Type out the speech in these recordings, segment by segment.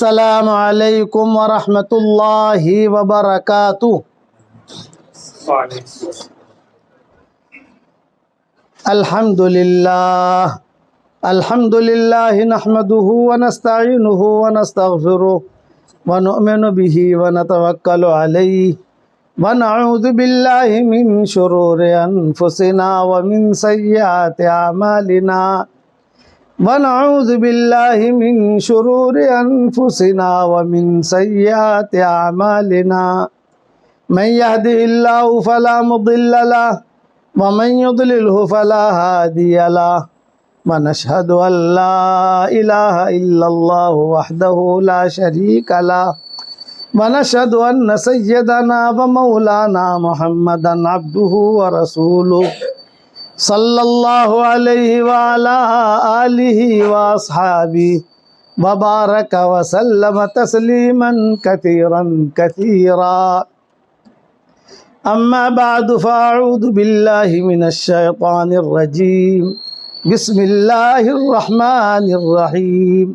السلام علیکم ورحمۃ اللہ وبرکاتہ۔ الحمد للہ نحمده ونستعینه ونستغفره ونؤمن به ونتوکل علیہ ونعوذ باللہ من شرور انفسنا ومن سیئات اعمالنا ونعوذ باللہ من شرور انفسنا ومن سیئات اعمالنا من يهده الله فلا مضل له ومن يضلله فلا هادي له ونشهد أن لا إله إلا الله وحده لا شريك له ونشهد أن سيدنا ومولانا محمدا عبده ورسوله صلى الله عليه وعلى آله وأصحابه وبارك وسلم تسليما كثيرا كثيرا أما بعد فأعوذ بالله من الشيطان الرجيم بسم الله الرحمن الرحيم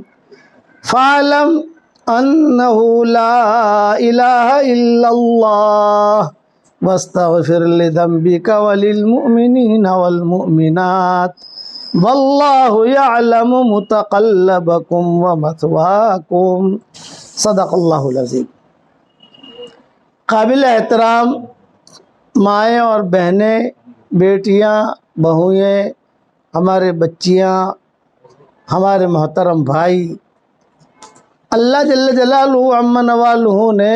فاعلم أنه لا إله إلا الله واستغفر لذنبك وللمؤمنين والمؤمنات والله يعلم متقلبكم ومثواكم صدق الله العظيم۔ قابل احترام مائیں اور بہنیں، بیٹیاں، بہوئیں، ہمارے بچیاں، ہمارے محترم بھائی، اللہ جل جلالہ عم نوالہ نے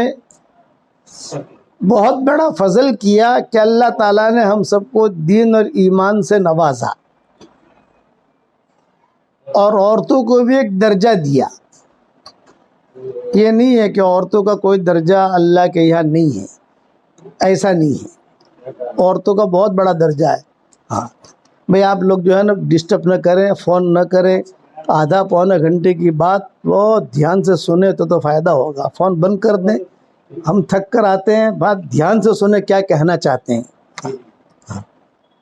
بہت بڑا فضل کیا کہ اللہ تعالیٰ نے ہم سب کو دین اور ایمان سے نوازا اور عورتوں کو بھی ایک درجہ دیا۔ یہ نہیں ہے کہ عورتوں کا کوئی درجہ اللہ کے یہاں نہیں ہے، ایسا نہیں ہے، عورتوں کا بہت بڑا درجہ ہے۔ ہاں بھئی آپ لوگ جو ہے نا ڈسٹرب نہ کریں، فون نہ کریں، آدھا پونے گھنٹے کی بات بہت دھیان سے سنیں تو فائدہ ہوگا۔ فون بند کر دیں، ہم تھک کر آتے ہیں، بات دھیان سے سنیں کیا کہنا چاہتے ہیں۔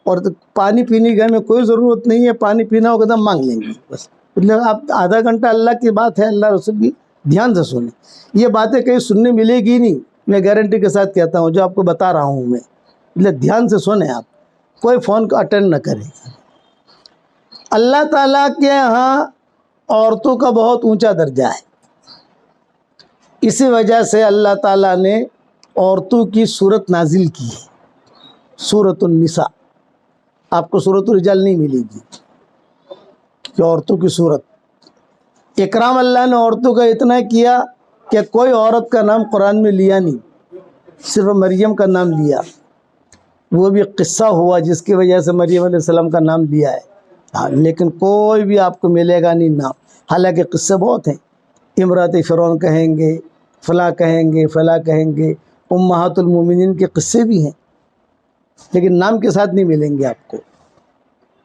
اور پانی پینے کی ہمیں کوئی ضرورت نہیں ہے، پانی پینا ہوگا تو ہم مانگ لیں گے بس، مطلب آپ آدھا گھنٹہ اللہ کی بات ہے، اللہ رسول کی، دھیان سے سنیں۔ یہ باتیں کہیں سننے ملے گی نہیں، میں گارنٹی کے ساتھ کہتا ہوں، جو آپ کو بتا رہا ہوں میں، مطلب دھیان سے سنیں، آپ کوئی فون کو اٹینڈ نہ کریں۔ اللہ تعالیٰ کے یہاں عورتوں کا بہت اونچا درجہ ہے، اسی وجہ سے اللہ تعالیٰ نے عورتوں کی صورت نازل کی ہے، سورۃ النساء۔ آپ کو سورۃ الرجال نہیں ملے گی کہ عورتوں کی صورت۔ اکرام اللہ نے عورتوں کا اتنا کیا کہ کوئی عورت کا نام قرآن میں لیا نہیں، صرف مریم کا نام لیا۔ وہ بھی قصہ ہوا جس کی وجہ سے مریم علیہ السلام کا نام لیا ہے، لیکن کوئی بھی آپ کو ملے گا نہیں نام، حالانکہ قصے بہت ہیں۔ امرات فرعون کہیں گے، فلاں کہیں گے، فلاں کہیں گے، امہات المومنین کے قصے بھی ہیں، لیکن نام کے ساتھ نہیں ملیں گے، آپ کو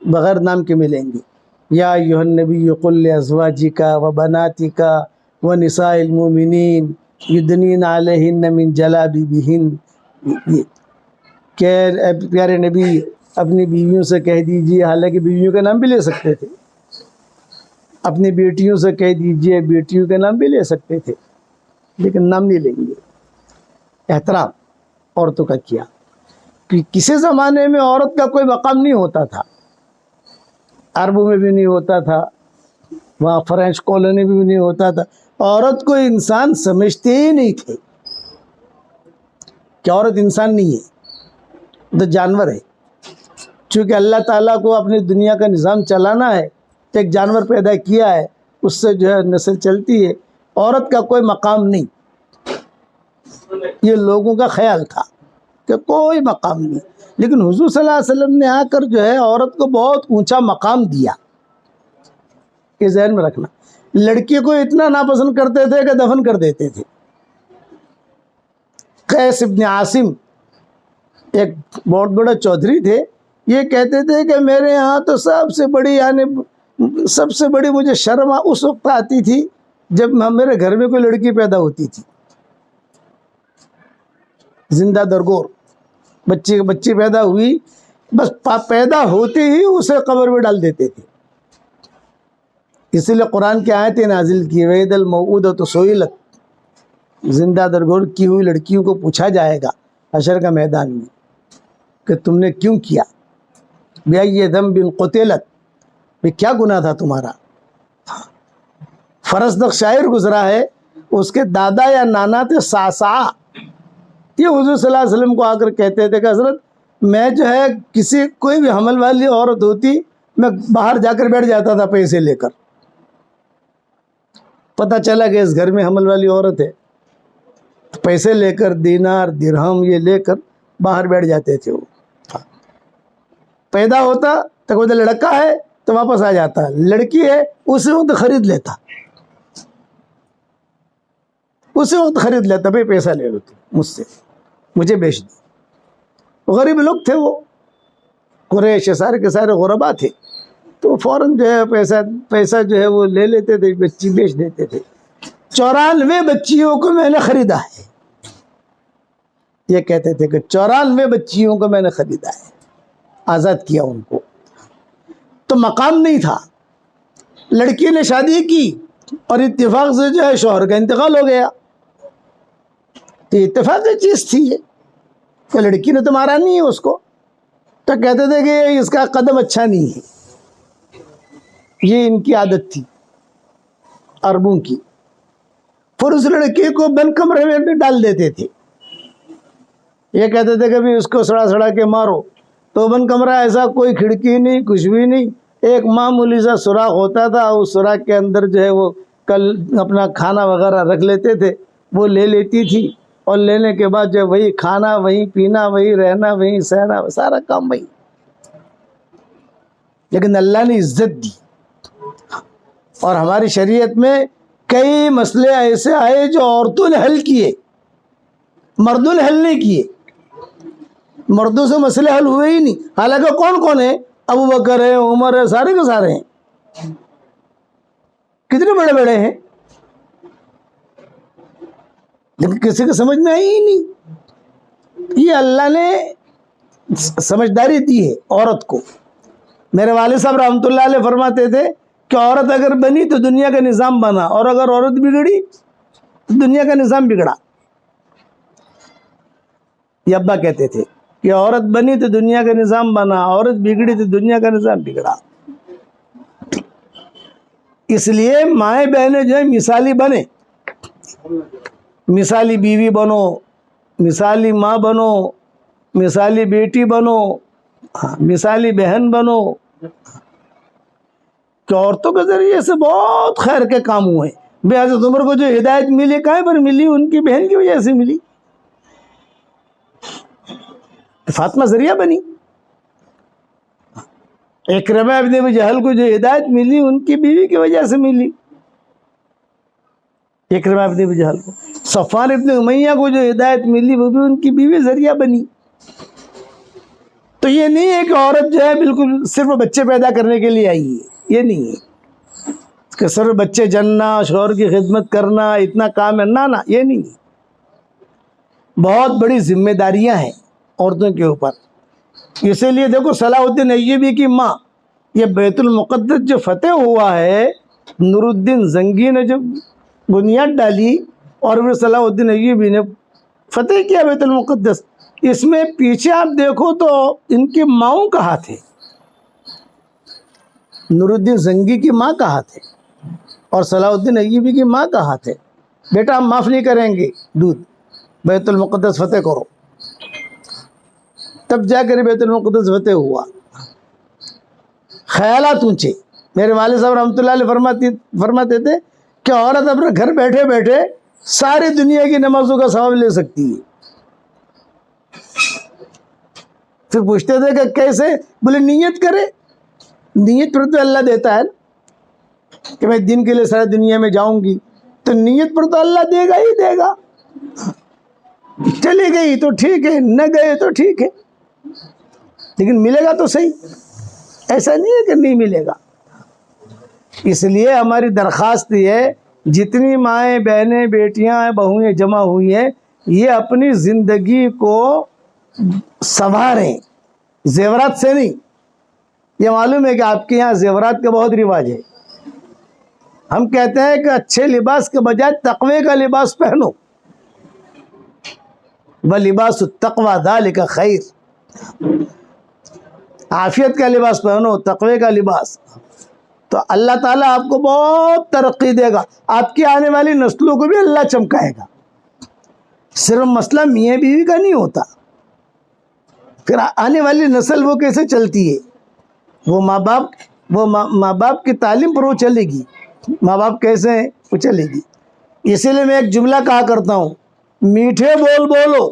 بغیر نام کے ملیں گے۔ یا ایھا النبی قل لازواجک وبناتک ونساء المؤمنین یدنین علیہن من جلابیبہن، کہ پیارے نبی اپنی بیویوں سے کہہ دیجئے، حالانکہ بیویوں کا نام بھی لے سکتے تھے، اپنی بیٹیوں سے کہہ دیجئے، بیٹیوں کے نام بھی لے سکتے تھے، لیکن نام نہیں لیں گے۔ احترام عورتوں کا کیا، کہ کسی زمانے میں عورت کا کوئی مقام نہیں ہوتا تھا، عربوں میں بھی نہیں ہوتا تھا، وہاں فرینچ کالونی میں بھی نہیں ہوتا تھا، عورت کو انسان سمجھتے ہی نہیں تھے کہ عورت انسان نہیں ہے، تو جانور ہے۔ چونکہ اللہ تعالیٰ کو اپنی دنیا کا نظام چلانا ہے تو ایک جانور پیدا کیا ہے، اس سے جو ہے نسل چلتی ہے، عورت کا کوئی مقام نہیں۔ یہ لوگوں کا خیال تھا کہ کوئی مقام نہیں، لیکن حضور صلی اللہ علیہ وسلم نے آ کر جو ہے عورت کو بہت اونچا مقام دیا۔ یہ ذہن میں رکھنا، لڑکی کو اتنا ناپسند کرتے تھے کہ دفن کر دیتے تھے۔ قیس ابن عاصم ایک بہت بڑے چودھری تھے، یہ کہتے تھے کہ میرے یہاں تو سب سے بڑی مجھے شرم اس وقت آتی تھی جب میرے گھر میں کوئی لڑکی پیدا ہوتی تھی، زندہ درگور بچی پیدا ہوئی، بس پیدا ہوتے ہی اسے قبر میں ڈال دیتے تھے، اسی لیے قرآن کی آیتیں نازل کی، وَإِذَا الْمَوْءُودَةُ سُئِلَتْ، زندہ درگور کی ہوئی لڑکیوں کو پوچھا جائے گا حشر کا میدان میں کہ تم نے کیوں کیا، بِأَيِّ ذَنبٍ قُتِلَتْ، یہ کیا گناہ تھا تمہارا۔ فرزدق شاعر گزرا ہے، اس کے دادا یا نانا تھے ساسا، یہ حضور صلی اللہ علیہ وسلم کو آ کر کہتے تھے کہ حضرت میں جو ہے کوئی بھی حمل والی عورت ہوتی میں باہر جا کر بیٹھ جاتا تھا پیسے لے کر، پتہ چلا کہ اس گھر میں حمل والی عورت ہے، پیسے لے کر دینار درہم یہ لے کر باہر بیٹھ جاتے تھے۔ وہ پیدا ہوتا تو کوئی لڑکا ہے تو واپس آ جاتا، لڑکی ہے اسی وقت خرید لیتا، اسی وقت خرید لیتا، بھائی پیسہ لے لو تم مجھ سے، مجھے بیچ دو۔ غریب لوگ تھے وہ، قریش سارے کے سارے غربا تھے، تو فوراً جو ہے پیسہ جو ہے وہ لے لیتے تھے، بچی بیچ دیتے تھے۔ 94 بچیوں کو میں نے خریدا ہے، یہ کہتے تھے کہ 94 بچیوں کو میں نے خریدا ہے، آزاد کیا ان کو۔ تو مقام نہیں تھا، لڑکی نے شادی کی اور اتفاق سے جو ہے شوہر کا انتقال ہو گیا، تو اتفاقی چیز تھی یہ کہ لڑکی نے تو مارا نہیں ہے اس کو، تو کہتے تھے کہ اس کا قدم اچھا نہیں ہے، یہ ان کی عادت تھی عربوں کی۔ پھر اس لڑکی کو بند کمرے میں ڈال دیتے تھے، یہ کہتے تھے کہ بھی اس کو سڑا سڑا کے مارو، تو بند کمرہ ایسا کوئی کھڑکی نہیں کچھ بھی نہیں، ایک معمولی سا سوراخ ہوتا تھا، اس سوراخ کے اندر جو ہے وہ اپنا کھانا وغیرہ رکھ لیتے تھے، وہ لے لیتی تھی، اور لینے کے بعد جو وہی کھانا وہی پینا وہی رہنا وہی سہنا سارا کام وہی۔ لیکن اللہ نے عزت دی، اور ہماری شریعت میں کئی مسئلے ایسے آئے جو عورتوں نے حل کیے، مردوں نے حل نہیں کیے، مردوں سے مسئلے حل ہوئے ہی نہیں۔ حالانکہ کون کون ہے؟ ابو بکر ہے، عمر ہے، سارے کے سارے ہیں، کتنے بڑے بڑے ہیں، لیکن کسی کو سمجھ میں آئی ہی نہیں۔ یہ اللہ نے سمجھداری دی ہے عورت کو۔ میرے والد صاحب رحمۃ اللہ علیہ فرماتے تھے کہ عورت اگر بنی تو دنیا کا نظام بنا، اور اگر عورت بگڑی تو دنیا کا نظام بگڑا۔ یہ ابا کہتے تھے کہ عورت بنی تو دنیا کا نظام بنا، عورت بگڑی تو دنیا کا نظام بگڑا۔ اس لیے مائیں بہنیں جو ہیں مثالی بنے، مثالی بیوی بنو، مثالی ماں بنو، مثالی بیٹی بنو، مثالی بہن بنو، کہ عورتوں کے ذریعے سے بہت خیر کے کام ہوئے۔ بے حضرت عمر کو جو ہدایت ملی کہاں پر ملی؟ ان کی بہن کی وجہ سے ملی، فاطمہ ذریعہ بنی۔ اکرمہ ابن ابی جہل کو جو ہدایت ملی ان کی بیوی کی وجہ سے ملی، اکرمہ ابن ابی جہل کو۔ صفوان ابن امیہ کو جو ہدایت ملی وہ بھی ان کی بیوی ذریعہ بنی۔ تو یہ نہیں ہے کہ عورت جو ہے بالکل صرف بچے پیدا کرنے کے لیے آئی ہے، یہ نہیں ہے کہ صرف بچے جننا، شوہر کی خدمت کرنا اتنا کام ہے، نہ یہ نہیں ہے، بہت بڑی ذمہ داریاں ہیں عورتوں کے اوپر۔ اسی لیے دیکھو صلاح الدین ایوبی کی ماں، یہ بیت المقدس جو فتح ہوا ہے، نور الدین زنگی نے جو بنیاد ڈالی اور پھر صلاح الدین ایوبی نے فتح کیا بیت المقدس، اس میں پیچھے آپ دیکھو تو ان کی ماؤں کا ہاتھ ہے، نور الدین زنگی کی ماں کا ہاتھ ہے اور صلاح الدین ایوبی کی ماں کا ہاتھ ہے۔ بیٹا ہم معاف نہیں کریں گے، دودھ بیت المقدس فتح کرو، تب جا کر بیت المقدس فتح ہوا۔ خیالات اونچے۔ میرے والد صاحب رحمۃ اللہ علیہ فرماتے تھے کہ عورت اپنے گھر بیٹھے بیٹھے ساری دنیا کی نمازوں کا ثواب لے سکتی ہے۔ پھر پوچھتے تھے کہ کیسے؟ بولے نیت کرے، نیت پر تو اللہ دیتا ہے کہ میں دین کے لیے ساری دنیا میں جاؤں گی، تو نیت پر تو اللہ دے گا ہی دے گا۔ چلی گئی تو ٹھیک ہے، نہ گئے تو ٹھیک ہے، لیکن ملے گا تو صحیح، ایسا نہیں ہے کہ نہیں ملے گا۔ اس لیے ہماری درخواست یہ ہے، جتنی مائیں بہنیں بیٹیاں بہویں جمع ہوئی ہیں، یہ اپنی زندگی کو سنواریں، زیورات سے نہیں۔ یہ معلوم ہے کہ آپ کے یہاں زیورات کا بہت رواج ہے، ہم کہتے ہیں کہ اچھے لباس کے بجائے تقوی کا لباس پہنو، وَلِبَاسُ التَّقْوَى ذَلِكَ خَيْرٌ، عافیت کا لباس پہنو، تقوی کا لباس، تو اللہ تعالیٰ آپ کو بہت ترقی دے گا، آپ کی آنے والی نسلوں کو بھی اللہ چمکائے گا۔ صرف مسئلہ میاں بیوی کا نہیں ہوتا، پھر آنے والی نسل وہ کیسے چلتی ہے، وہ ماں باپ کی تعلیم پر وہ چلے گی، ماں باپ کیسے ہیں وہ چلے گی۔ اسی لیے میں ایک جملہ کہا کرتا ہوں، میٹھے بول بولو،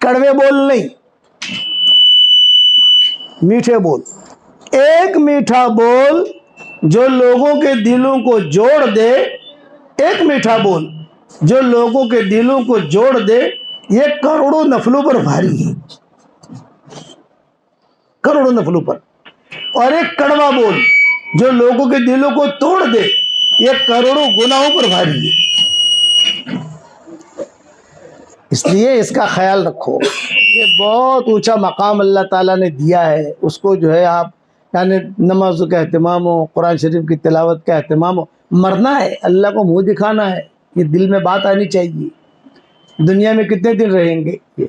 کڑوے بول نہیں، میٹھے بول، ایک میٹھا بول جو لوگوں کے دلوں کو جوڑ دے، ایک میٹھا بول جو لوگوں کے دلوں کو جوڑ دے، یہ کروڑوں نفلوں پر بھاری ہے، کروڑوں نفلوں پر۔ اور ایک کڑوا بول جو لوگوں کے دلوں کو توڑ دے، یہ کروڑوں گناہوں پر بھاری ہے۔ اس لیے اس کا خیال رکھو، یہ بہت اونچا مقام اللہ تعالیٰ نے دیا ہے، اس کو جو ہے آپ یعنی نماز کا اہتمام ہو، قرآن شریف کی تلاوت کا اہتمام ہو، مرنا ہے، اللہ کو منہ دکھانا ہے، یہ دل میں بات آنی چاہیے۔ دنیا میں کتنے دن رہیں گے؟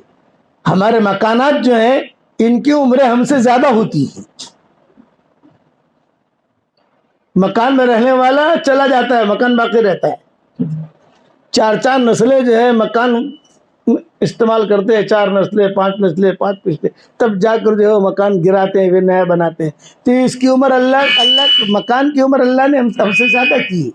ہمارے مکانات جو ہیں ان کی عمریں ہم سے زیادہ ہوتی ہیں۔ مکان میں رہنے والا چلا جاتا ہے، مکان باقی رہتا ہے، چار چار نسلیں جو ہے مکان استعمال کرتے ہیں، 4 نسلیں 5 نسلیں 5 پشتے، تب جا کر جو ہے مکان گراتے ہیں، وہ نیا بناتے ہیں۔ تو اس کی عمر اللہ مکان کی عمر اللہ نے ہم سے زیادہ کی ہے۔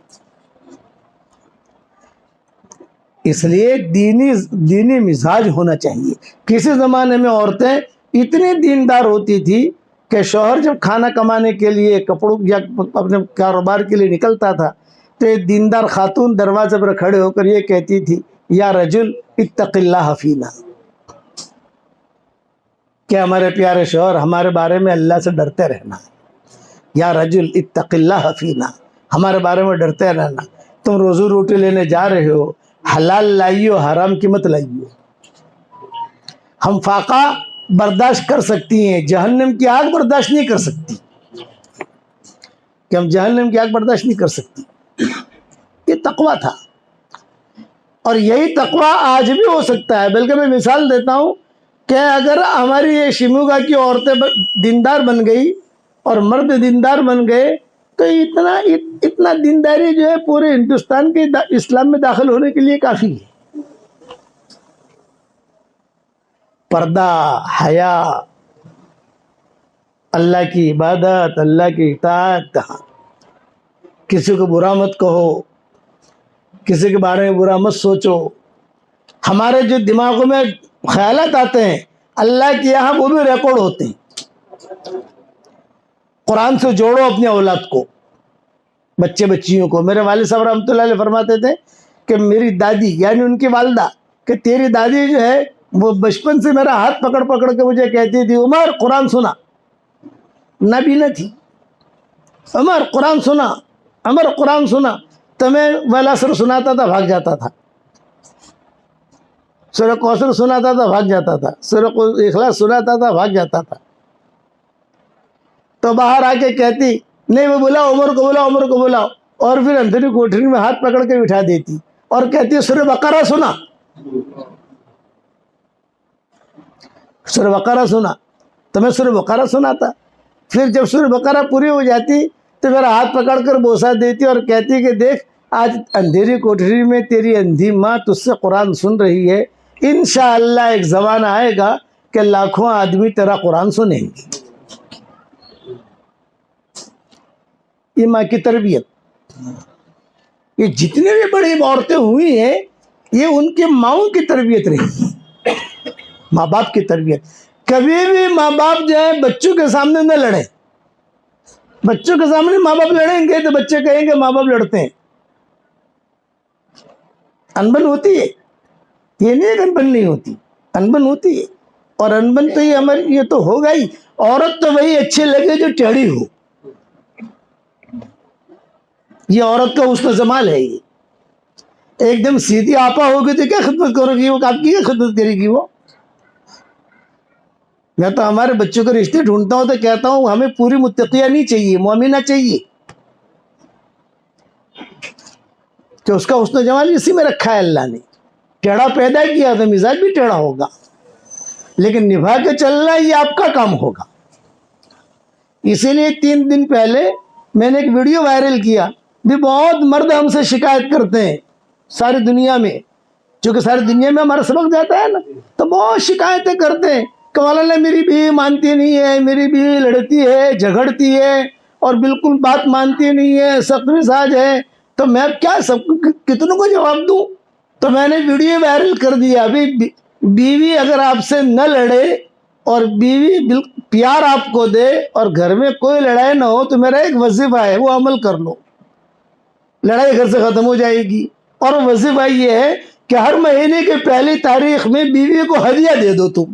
اس لیے دینی مزاج ہونا چاہیے۔ کسی زمانے میں عورتیں اتنی دیندار ہوتی تھی کہ شوہر جب کھانا کمانے کے لیے کپڑوں یا اپنے کاروبار کے لیے نکلتا تھا تو ایک دیندار خاتون دروازے پر کھڑے ہو کر یہ کہتی تھی، یا رجل اتق اللہ فینا، کہ ہمارے پیارے شوہر ہمارے بارے میں اللہ سے ڈرتے رہنا، یا رجل اتق اللہ فینا، ہمارے بارے میں ڈرتے رہنا، تم روزی روٹی لینے جا رہے ہو، حلال لائیو حرام کی مت لائیو۔ ہم فاقہ برداشت کر سکتی ہیں، جہنم کی آگ برداشت نہیں کر سکتی، کہ ہم جہنم کی آگ برداشت نہیں کر سکتی۔ یہ تقویٰ تھا، اور یہی تقویٰ آج بھی ہو سکتا ہے۔ بلکہ میں مثال دیتا ہوں کہ اگر ہماری یہ شیموگا کی عورتیں دیندار بن گئی اور مرد دیندار بن گئے تو اتنا دینداری جو ہے پورے ہندوستان کے اسلام میں داخل ہونے کے لیے کافی ہے۔ پردہ، حیا، اللہ کی عبادت، اللہ کی اطاعت، کسی کو برا مت کہو، کسی کے بارے میں برا مت سوچو۔ ہمارے جو دماغوں میں خیالات آتے ہیں اللہ کے یہاں وہ بھی ریکارڈ ہوتے ہیں۔ قرآن سے جوڑو اپنی اولاد کو، بچے بچیوں کو۔ میرے والد صاحب رحمۃ اللہ علیہ فرماتے تھے کہ میری دادی یعنی ان کی والدہ، کہ تیری دادی جو ہے وہ بچپن سے میرا ہاتھ پکڑ پکڑ کے مجھے کہتی تھی، عمر قرآن سنا۔ نبی نہ تھی، عمر قرآن سنا، عمر قرآن سنا، تو میں والاسر سناتا تھا، بھاگ جاتا تھا، سورہ کوثر سناتا تھا، بھاگ جاتا تھا، سورہ اخلاص سناتا تھا، بھاگ جاتا تھا۔ تو باہر آ کے کہتی، نہیں میں بلاؤ عمر کو، بلاؤ عمر کو بلاؤ، اور پھر اندھیری کوٹری میں ہاتھ پکڑ کے بٹھا دیتی اور کہتی سورہ بقرہ سنا، سورہ بقرہ سنا، تو میں سورہ بقرہ سناتا۔ پھر جب سورہ بقرہ پوری ہو جاتی تو میرا ہاتھ پکڑ کر بوسہ دیتی اور کہتی کہ دیکھ آج اندھیری کوٹری میں تیری اندھی ماں تجھ سے قرآن سن رہی ہے، انشاءاللہ ایک زمانہ آئے گا کہ لاکھوں آدمی تیرا قرآن سنیں گے۔ یہ ماں کی تربیت، یہ جتنے بھی بڑی عورتیں ہوئی ہیں یہ ان کے ماؤں کی تربیت رہی ہے، ماں باپ کی تربیت۔ کبھی بھی ماں باپ جو ہے بچوں کے سامنے نہ لڑیں۔ بچوں کے سامنے ماں باپ لڑیں گے تو بچے کہیں گے ماں باپ لڑتے ہیں، انبن ہوتی ہے۔ یہ نہیں کہ انبن نہیں ہوتی، انبن ہوتی ہے، اور انبن تو یہ ہماری یہ تو ہوگا ہی۔ عورت تو وہی اچھی لگے جو ٹیڑھی ہو، یہ عورت کا حسن جمال ہے۔ یہ ایک دم سیدھی آپا ہوگی تو کیا خدمت کرو گی وہ، آپ کی کیا خدمت کرے گی وہ؟ میں تو ہمارے بچوں کے رشتے ڈھونڈتا ہوں تو کہتا ہوں ہمیں پوری متقیہ نہیں چاہیے، مومنہ چاہیے۔ کہ اس کا حسن جمال اسی میں رکھا ہے اللہ نے. ٹیڑھا پیدا کیا تو مزاج بھی ٹیڑھا ہوگا، لیکن نبھا کے چلنا یہ آپ کا کام ہوگا. اسی لیے 3 دن پہلے میں نے ایک ویڈیو وائرل کیا بھی. بہت مرد ہم سے شکایت کرتے ہیں ساری دنیا میں، چونکہ ساری دنیا میں ہمارا سبق جاتا ہے نا، تو بہت شکایتیں کرتے ہیں کہ مولانا میری بیوی مانتی نہیں ہے، میری بیوی لڑتی ہے، جھگڑتی ہے اور بالکل بات مانتی نہیں ہے، سخت مزاج ہے. تو میں کیا کتنوں کو جواب دوں؟ تو میں نے ویڈیو وائرل کر دیا. ابھی بیوی اگر آپ سے نہ لڑے اور بیوی پیار آپ کو دے اور گھر میں کوئی لڑائی نہ ہو تو میرا ایک وظیفہ ہے، وہ عمل کر لو، لڑائی گھر سے ختم ہو جائے گی. اور وظیفہ یہ ہے کہ ہر مہینے کے پہلی تاریخ میں بیوی کو ہدیہ دے دو تم،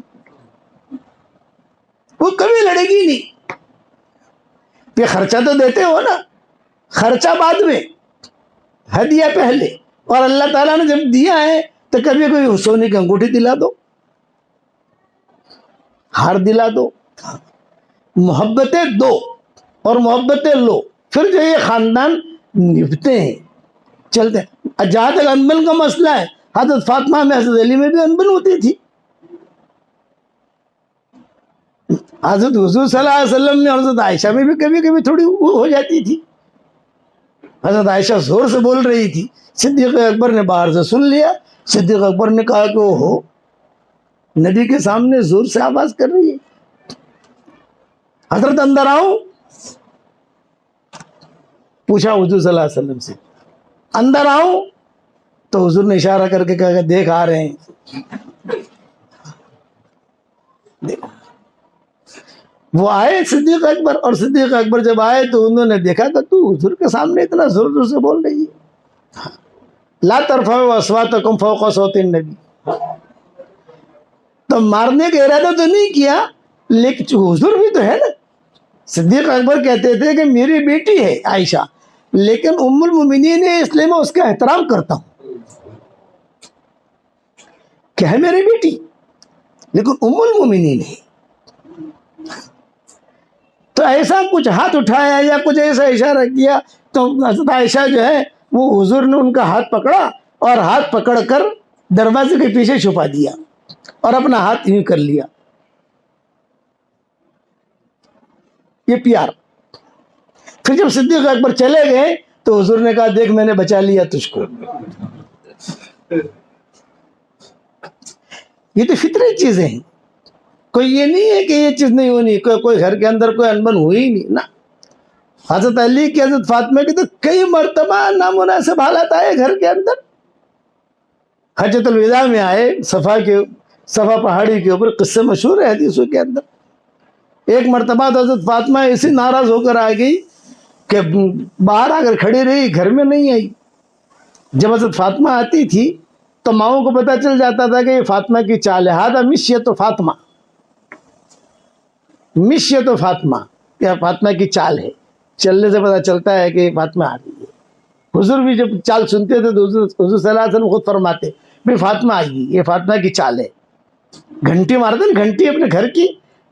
وہ کبھی لڑے گی نہیں. یہ خرچہ تو دیتے ہو نا، خرچہ بعد میں، ہدیہ پہلے. اور اللہ تعالیٰ نے جب دیا ہے تو کبھی کوئی سونے کی انگوٹھی دلا دو، ہار دلا دو، محبتیں دو اور محبتیں لو، پھر جو یہ خاندان نبھتے ہیں، چلتے ہیں. جہاں تک انبن کا مسئلہ ہے، حضرت فاطمہ میں حضرت علی میں بھی انبن ہوتی تھی. حضرت حضور صلی اللہ علیہ وسلم میں حضرت عائشہ میں بھی کبھی کبھی تھوڑی وہ ہو جاتی تھی. حضرت عائشہ زور سے بول رہی تھی، صدیق اکبر نے باہر سے سن لیا. صدیق اکبر نے کہا کہ وہ ہو نبی کے سامنے زور سے آواز کر رہی ہے. حضرت اندر آؤ، پوچھا حضور صلی اللہ علیہ وسلم سے، اندر آؤ. تو حضور نے اشارہ کر کے کہا کہ دیکھ آ رہے ہیں. وہ آئے صدیق اکبر، اور صدیق اکبر جب آئے تو انہوں نے دیکھا کہ تو حضور کے سامنے اتنا زور زور سے بول رہی ہے. لا ترفعوا اصواتکم فوق صوت النبی. تو مارنے کا ارادہ تو نہیں کیا، لیکن حضور بھی تو ہے نا. صدیق اکبر کہتے تھے کہ میری بیٹی ہے عائشہ، لیکن ام المومنین ہے اس لیے میں اس کا احترام کرتا ہوں کہ ہے میری بیٹی، لیکن ام المومنین ہے. تو ایسا کچھ ہاتھ اٹھایا یا کچھ ایسا اشارہ کیا تو حضرت عائشہ جو ہے وہ حضور نے ان کا ہاتھ پکڑا اور ہاتھ پکڑ کر دروازے کے پیچھے چھپا دیا اور اپنا ہاتھ یوں کر لیا. یہ پیار. پھر جب صدیق اکبر چلے گئے تو حضور نے کہا دیکھ میں نے بچا لیا تجھ کو. یہ تو فطری چیزیں ہیں، کوئی یہ نہیں ہے کہ یہ چیز نہیں ہونی. کوئی گھر کے اندر کوئی انبن ہوئی ہی نہیں نا. حضرت علی کی حضرت فاطمہ کی تو کئی مرتبہ نامناسب حالات آئے گھر کے اندر. حجۃ الوداع میں آئے، صفا پہاڑی کے اوپر، قصے مشہور ہے حدیثوں کے اندر. ایک مرتبہ تو حضرت فاطمہ ایسی ناراض ہو کر آ گئی کہ باہر آ کر کھڑی رہی، گھر میں نہیں آئی. جب حضرت فاطمہ آتی تھی تو ماؤں کو پتہ چل جاتا تھا کہ یہ فاطمہ کی چال ہے. ہذا مشیۃ فاطمہ، مشیۃ فاطمہ، یہ فاطمہ کی چال ہے. چلنے سے پتہ چلتا ہے کہ یہ فاطمہ آ رہی ہے. حضور بھی جب چال سنتے تھے تو حضور صلی اللہ علیہ وسلم خود فرماتے بھائی فاطمہ آئی، یہ فاطمہ کی چال ہے. گھنٹی مارتے نا، گھنٹی اپنے گھر کی،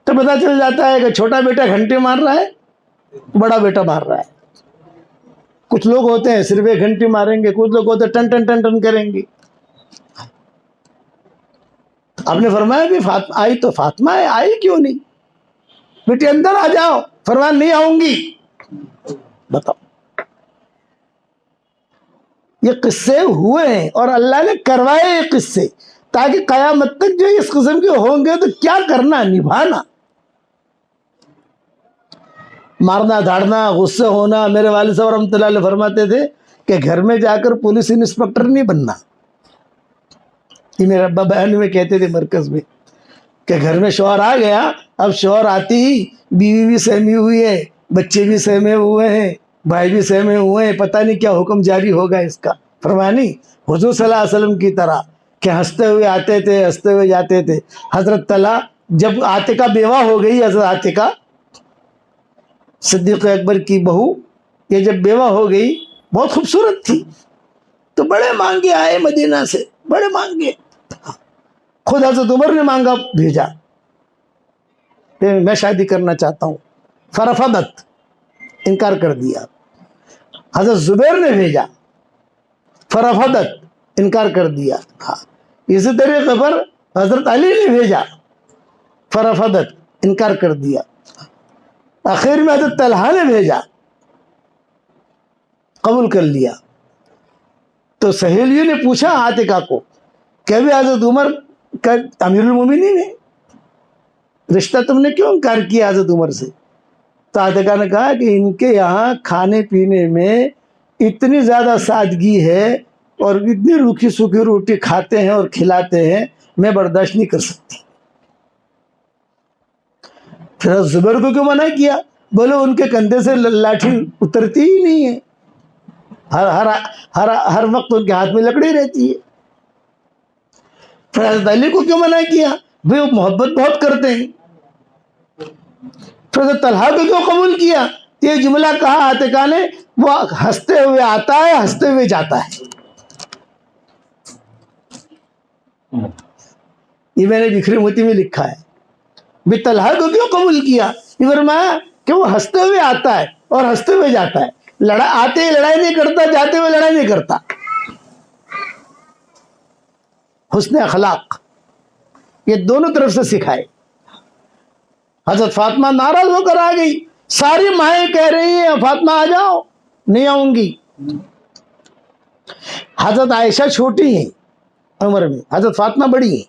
تو پتہ چل جاتا ہے کہ چھوٹا بیٹا گھنٹی مار رہا ہے، بڑا بیٹا مار رہا ہے. کچھ لوگ ہوتے ہیں صرف ایک گھنٹی ماریں گے، کچھ لوگ ہوتے ہیں ٹن ٹن ٹن ٹن کریں گے. آپ نے فرمایا بھی فاطمہ آئی تو فاطمہ ہے، آئی کیوں نہیں؟ بیٹے اندر آ جاؤ. فرمایا نہیں آؤں گی. بتاؤ، یہ قصے ہوئے ہیں اور اللہ نے کروائے یہ قصے تاکہ قیامت تک جو اس قسم کے ہوں گے تو کیا کرنا، نبھانا. مارنا دھاڑنا، غصے ہونا. میرے والد صاحب رحمۃ اللہ علیہ فرماتے تھے کہ گھر میں جا کر پولیس انسپکٹر نہیں بننا. یہ میرے ابا بہن میں کہتے تھے مرکز میں کہ گھر میں شوہر آ گیا، اب شوہر آتی ہی بیوی بھی سہمی ہوئی ہے، بچے بھی سہمے ہوئے ہیں، بھائی بھی سہمے ہوئے ہیں، پتہ نہیں کیا حکم جاری ہوگا اس کا. فرمایا نہیں، حضور صلی اللہ علیہ وسلم کی طرح کہ ہنستے ہوئے آتے تھے، ہنستے ہوئے جاتے تھے. حضرت طلحہ جب عاتقہ بیوہ ہو گئی، حضرت عاتقہ صدیق اکبر کی بہو، یہ جب بیوہ ہو گئی بہت خوبصورت تھی، تو بڑے مانگے آئے مدینہ سے، بڑے مانگے. خود حضرت عمر نے مانگا بھیجا کہ میں شادی کرنا چاہتا ہوں. فرفضت، انکار کر دیا. حضرت زبیر نے بھیجا، فرفدت, انکار کر دیا. ہاں اسی طریقے پر حضرت علی نے بھیجا, فرفدت, انکار کر دیا. آخر میں حضرت طلحہ نے بھیجا, قبول کر لیا. تو سہیلیوں نے پوچھا عاتقہ کو کہ بھی حضرت عمر کا امیر المومنین ہے, رشتہ تم نے کیوں انکار کیا حضرت عمر سے؟ تو عاتقہ نے کہا کہ ان کے یہاں کھانے پینے میں اتنی زیادہ سادگی ہے اور اتنی روکھی سوکھی روٹی کھاتے ہیں اور کھلاتے ہیں, میں برداشت نہیں کر سکتی. پھر زبیر کو کیوں منع کیا؟ بولے ان کے کندھے سے لاٹھی اترتی ہی نہیں ہے, ہر وقت ان کے ہاتھ میں لکڑی رہتی ہے. پھر حضرت علی کو کیوں منع کیا؟ بھئی وہ محبت بہت کرتے ہیں. پھر حضرت طلحہ کو کیوں قبول کیا؟ یہ جملہ کہا عاتقہ نے, وہ ہنستے ہوئے آتا ہے, ہنستے ہوئے جاتا ہے. یہ میں نے بکھری موتی میں لکھا ہے. بھی طلحہ کو کیوں قبول کیا؟ یہ فرمایا کہ وہ ہنستے ہوئے آتا ہے اور ہنستے ہوئے جاتا ہے. آتے ہی لڑائی نہیں کرتا, جاتے ہوئے لڑائی نہیں کرتا. حسن اخلاق یہ دونوں طرف سے سکھائے. حضرت فاطمہ ناراض ہو کر آ گئی. ساری مائیں کہہ رہی ہیں فاطمہ آ جاؤ, نہیں آؤں گی. حضرت عائشہ چھوٹی ہیں عمر میں, حضرت فاطمہ بڑی ہیں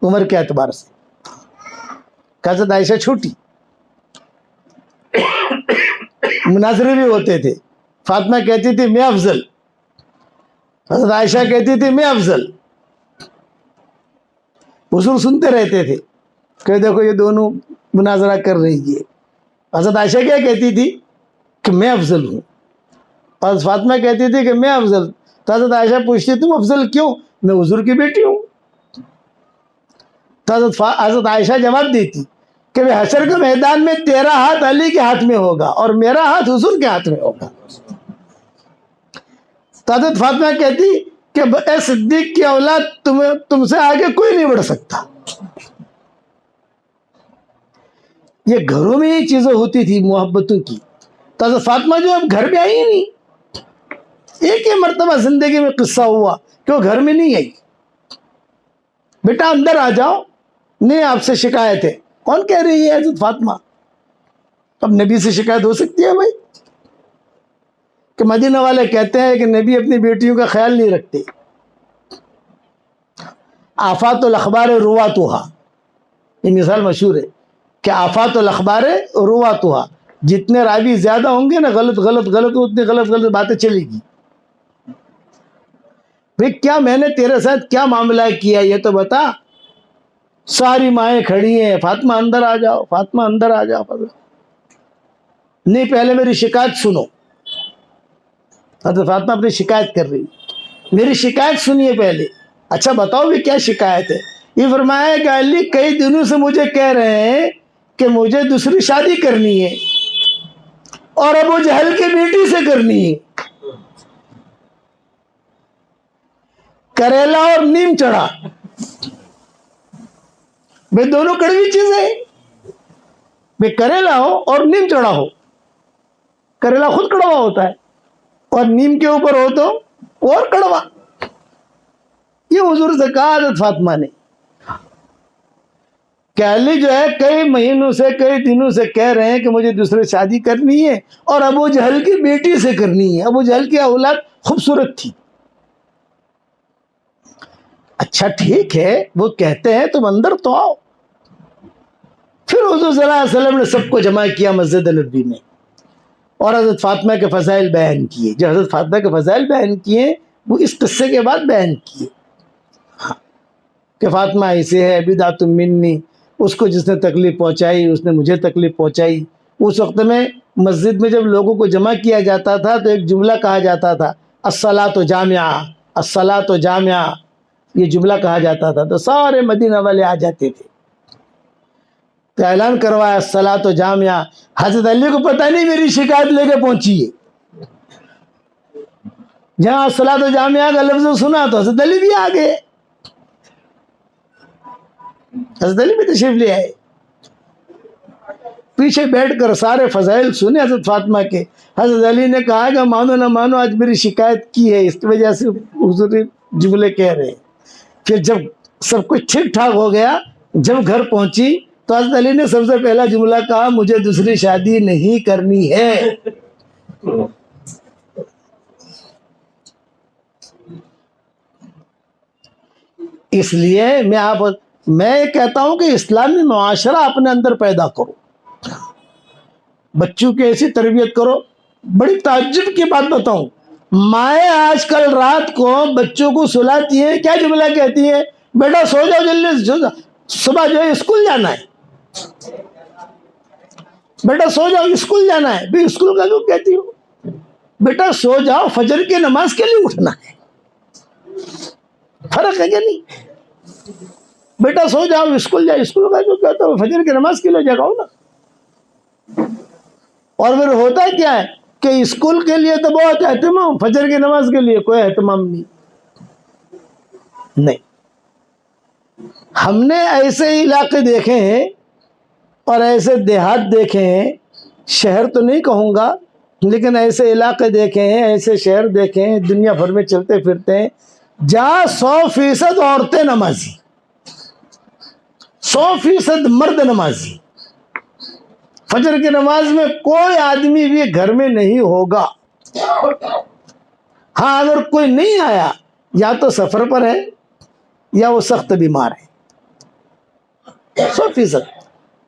عمر کے اعتبار سے. حضرت عائشہ چھوٹی, مناظرے بھی ہوتے تھے. فاطمہ کہتی تھی میں افضل, حضرت عائشہ کہتی تھی میں افضل. حضور سنتے رہتے تھے کہ دیکھو یہ دونوں مناظرہ کر رہی ہے. حضرت عائشہ کیا کہتی تھی کہ میں افضل ہوں, حضرت فاطمہ کہتی تھی کہ میں افضل. تو حضرت عائشہ پوچھتی تم افضل کیوں؟ میں حضور کی بیٹی ہوں. تو حضرت عائشہ جواب دیتی کہ حشر کے میدان میں تیرا ہاتھ علی کے ہاتھ میں ہوگا اور میرا ہاتھ حضور کے ہاتھ میں ہوگا. تو حضرت فاطمہ کہتی کہ اے صدیق کی اولاد تم سے آگے کوئی نہیں بڑھ سکتا. یہ گھروں میں یہ چیزیں ہوتی تھی محبتوں کی. تو حضرت فاطمہ جو اب گھر میں آئی ہی نہیں. ایک ہی مرتبہ زندگی میں قصہ ہوا کہ وہ گھر میں نہیں آئی. بیٹا اندر آ جاؤ, نہیں آپ سے شکایت ہے. کون کہہ رہی ہے حضرت فاطمہ؟ اب نبی سے شکایت ہو سکتی ہے بھائی؟ کہ مدینہ والے کہتے ہیں کہ نبی اپنی بیٹیوں کا خیال نہیں رکھتے. آفات الاخبار رواتها, یہ مثال مشہور ہے کہ آفات الاخبار رواتها, جتنے راوی زیادہ ہوں گے نا غلط اتنی غلط باتیں چلے گی. بھئی کیا میں نے تیرے ساتھ کیا معاملہ کیا یہ تو بتا. ساری مائیں کھڑی ہیں, فاطمہ اندر آ جاؤ, فاطمہ اندر آ جاؤ. نہیں پہلے میری شکایت سنو. حضرت فاطمہ اپنی شکایت کر رہی, میری شکایت سنیے پہلے. اچھا بتاؤ بھی کیا شکایت ہے؟ یہ فرمایا کہ علی کئی دنوں سے مجھے کہہ رہے ہیں کہ مجھے دوسری شادی کرنی ہے اور ابو جہل کی بیٹی سے کرنی ہے. کریلا اور نیم چڑھا, بھئی دونوں کڑوی چیزیں ہیں. بھئی کریلا ہو اور نیم چڑھا ہو, کریلا خود کڑوا ہوتا ہے اور نیم کے اوپر ہو تو اور کڑوا. یہ حضور سے کہا حضرت فاطمہ نے کہ علی جو ہے کئی مہینوں سے کئی دنوں سے کہہ رہے ہیں کہ مجھے دوسرے شادی کرنی ہے اور ابو جہل کی بیٹی سے کرنی ہے. ابو جہل کی اولاد خوبصورت تھی. اچھا ٹھیک ہے, وہ کہتے ہیں تم اندر تو آؤ. پھر حضور صلی اللہ علیہ وسلم نے سب کو جمع کیا مسجد نبوی میں اور حضرت فاطمہ کے فضائل بیان کیے. جو حضرت فاطمہ کے فضائل بیان کیے وہ اس قصے کے بعد بیان کیے کہ فاطمہ ایسے ہے, بدعۃ منی, اس کو جس نے تکلیف پہنچائی اس نے مجھے تکلیف پہنچائی. اس وقت میں مسجد میں جب لوگوں کو جمع کیا جاتا تھا تو ایک جملہ کہا جاتا تھا, الصلاۃ جامعہ, الصلاۃ جامعہ, یہ جملہ کہا جاتا تھا. تو سارے مدینہ والے آ جاتے تھے. تو اعلان کروایا الصلاۃ جامعہ. حضرت علی کو پتہ نہیں میری شکایت لے کے پہنچی ہے. جہاں الصلاۃ جامعہ کا لفظ سنا تو حضرت علی بھی آ گئے, حضرت علی بھی تشریف لے آئے. پیچھے بیٹھ کر سارے فضائل سنے حضرت فاطمہ کے. حضرت علی نے کہا کہ مانو نہ مانو آج میری شکایت کی ہے، اس کی وجہ سے حضور جملے کہہ رہے ہیں. پھر جب سب کچھ ٹھیک ٹھاک ہو گیا، جب گھر پہنچی تو حضرت علی نے سب سے پہلا جملہ کہا مجھے دوسری شادی نہیں کرنی ہے. اس لیے میں یہ کہتا ہوں کہ اسلامی معاشرہ اپنے اندر پیدا کرو، بچوں کی ایسی تربیت کرو. بڑی تعجب کی بات بتاؤں، مائیں آج کل رات کو بچوں کو سلاتی ہیں، کیا جملہ کہتی ہیں؟ بیٹا سو جاؤ جلدی، صبح جو ہے اسکول جانا ہے. بیٹا سو جاؤ اسکول جانا ہے. بھی اسکول کا کیوں کہتی ہو؟ بیٹا سو جاؤ فجر کی نماز کے لیے اٹھنا ہے. فرق ہے کیا نہیں؟ بیٹا سو جاؤ اسکول جاؤ، اسکول کا کیوں کہتا ہو؟ فجر کی نماز کے لیے جگاؤ نا. اور پھر ہوتا کیا ہے کہ اسکول کے لیے تو بہت اہتمام، فجر کی نماز کے لیے کوئی اہتمام نہیں. ہم نے ایسے علاقے دیکھے ہیں اور ایسے دیہات دیکھے ہیں، شہر تو نہیں کہوں گا لیکن ایسے علاقے دیکھے ہیں، ایسے شہر دیکھے ہیں دنیا بھر میں چلتے پھرتے ہیں، جہاں 100% عورتیں نمازی، 100% مرد نمازی. فجر کی نماز میں کوئی آدمی بھی گھر میں نہیں ہوگا. ہاں اگر کوئی نہیں آیا یا تو سفر پر ہے یا وہ سخت بیمار ہے. 100%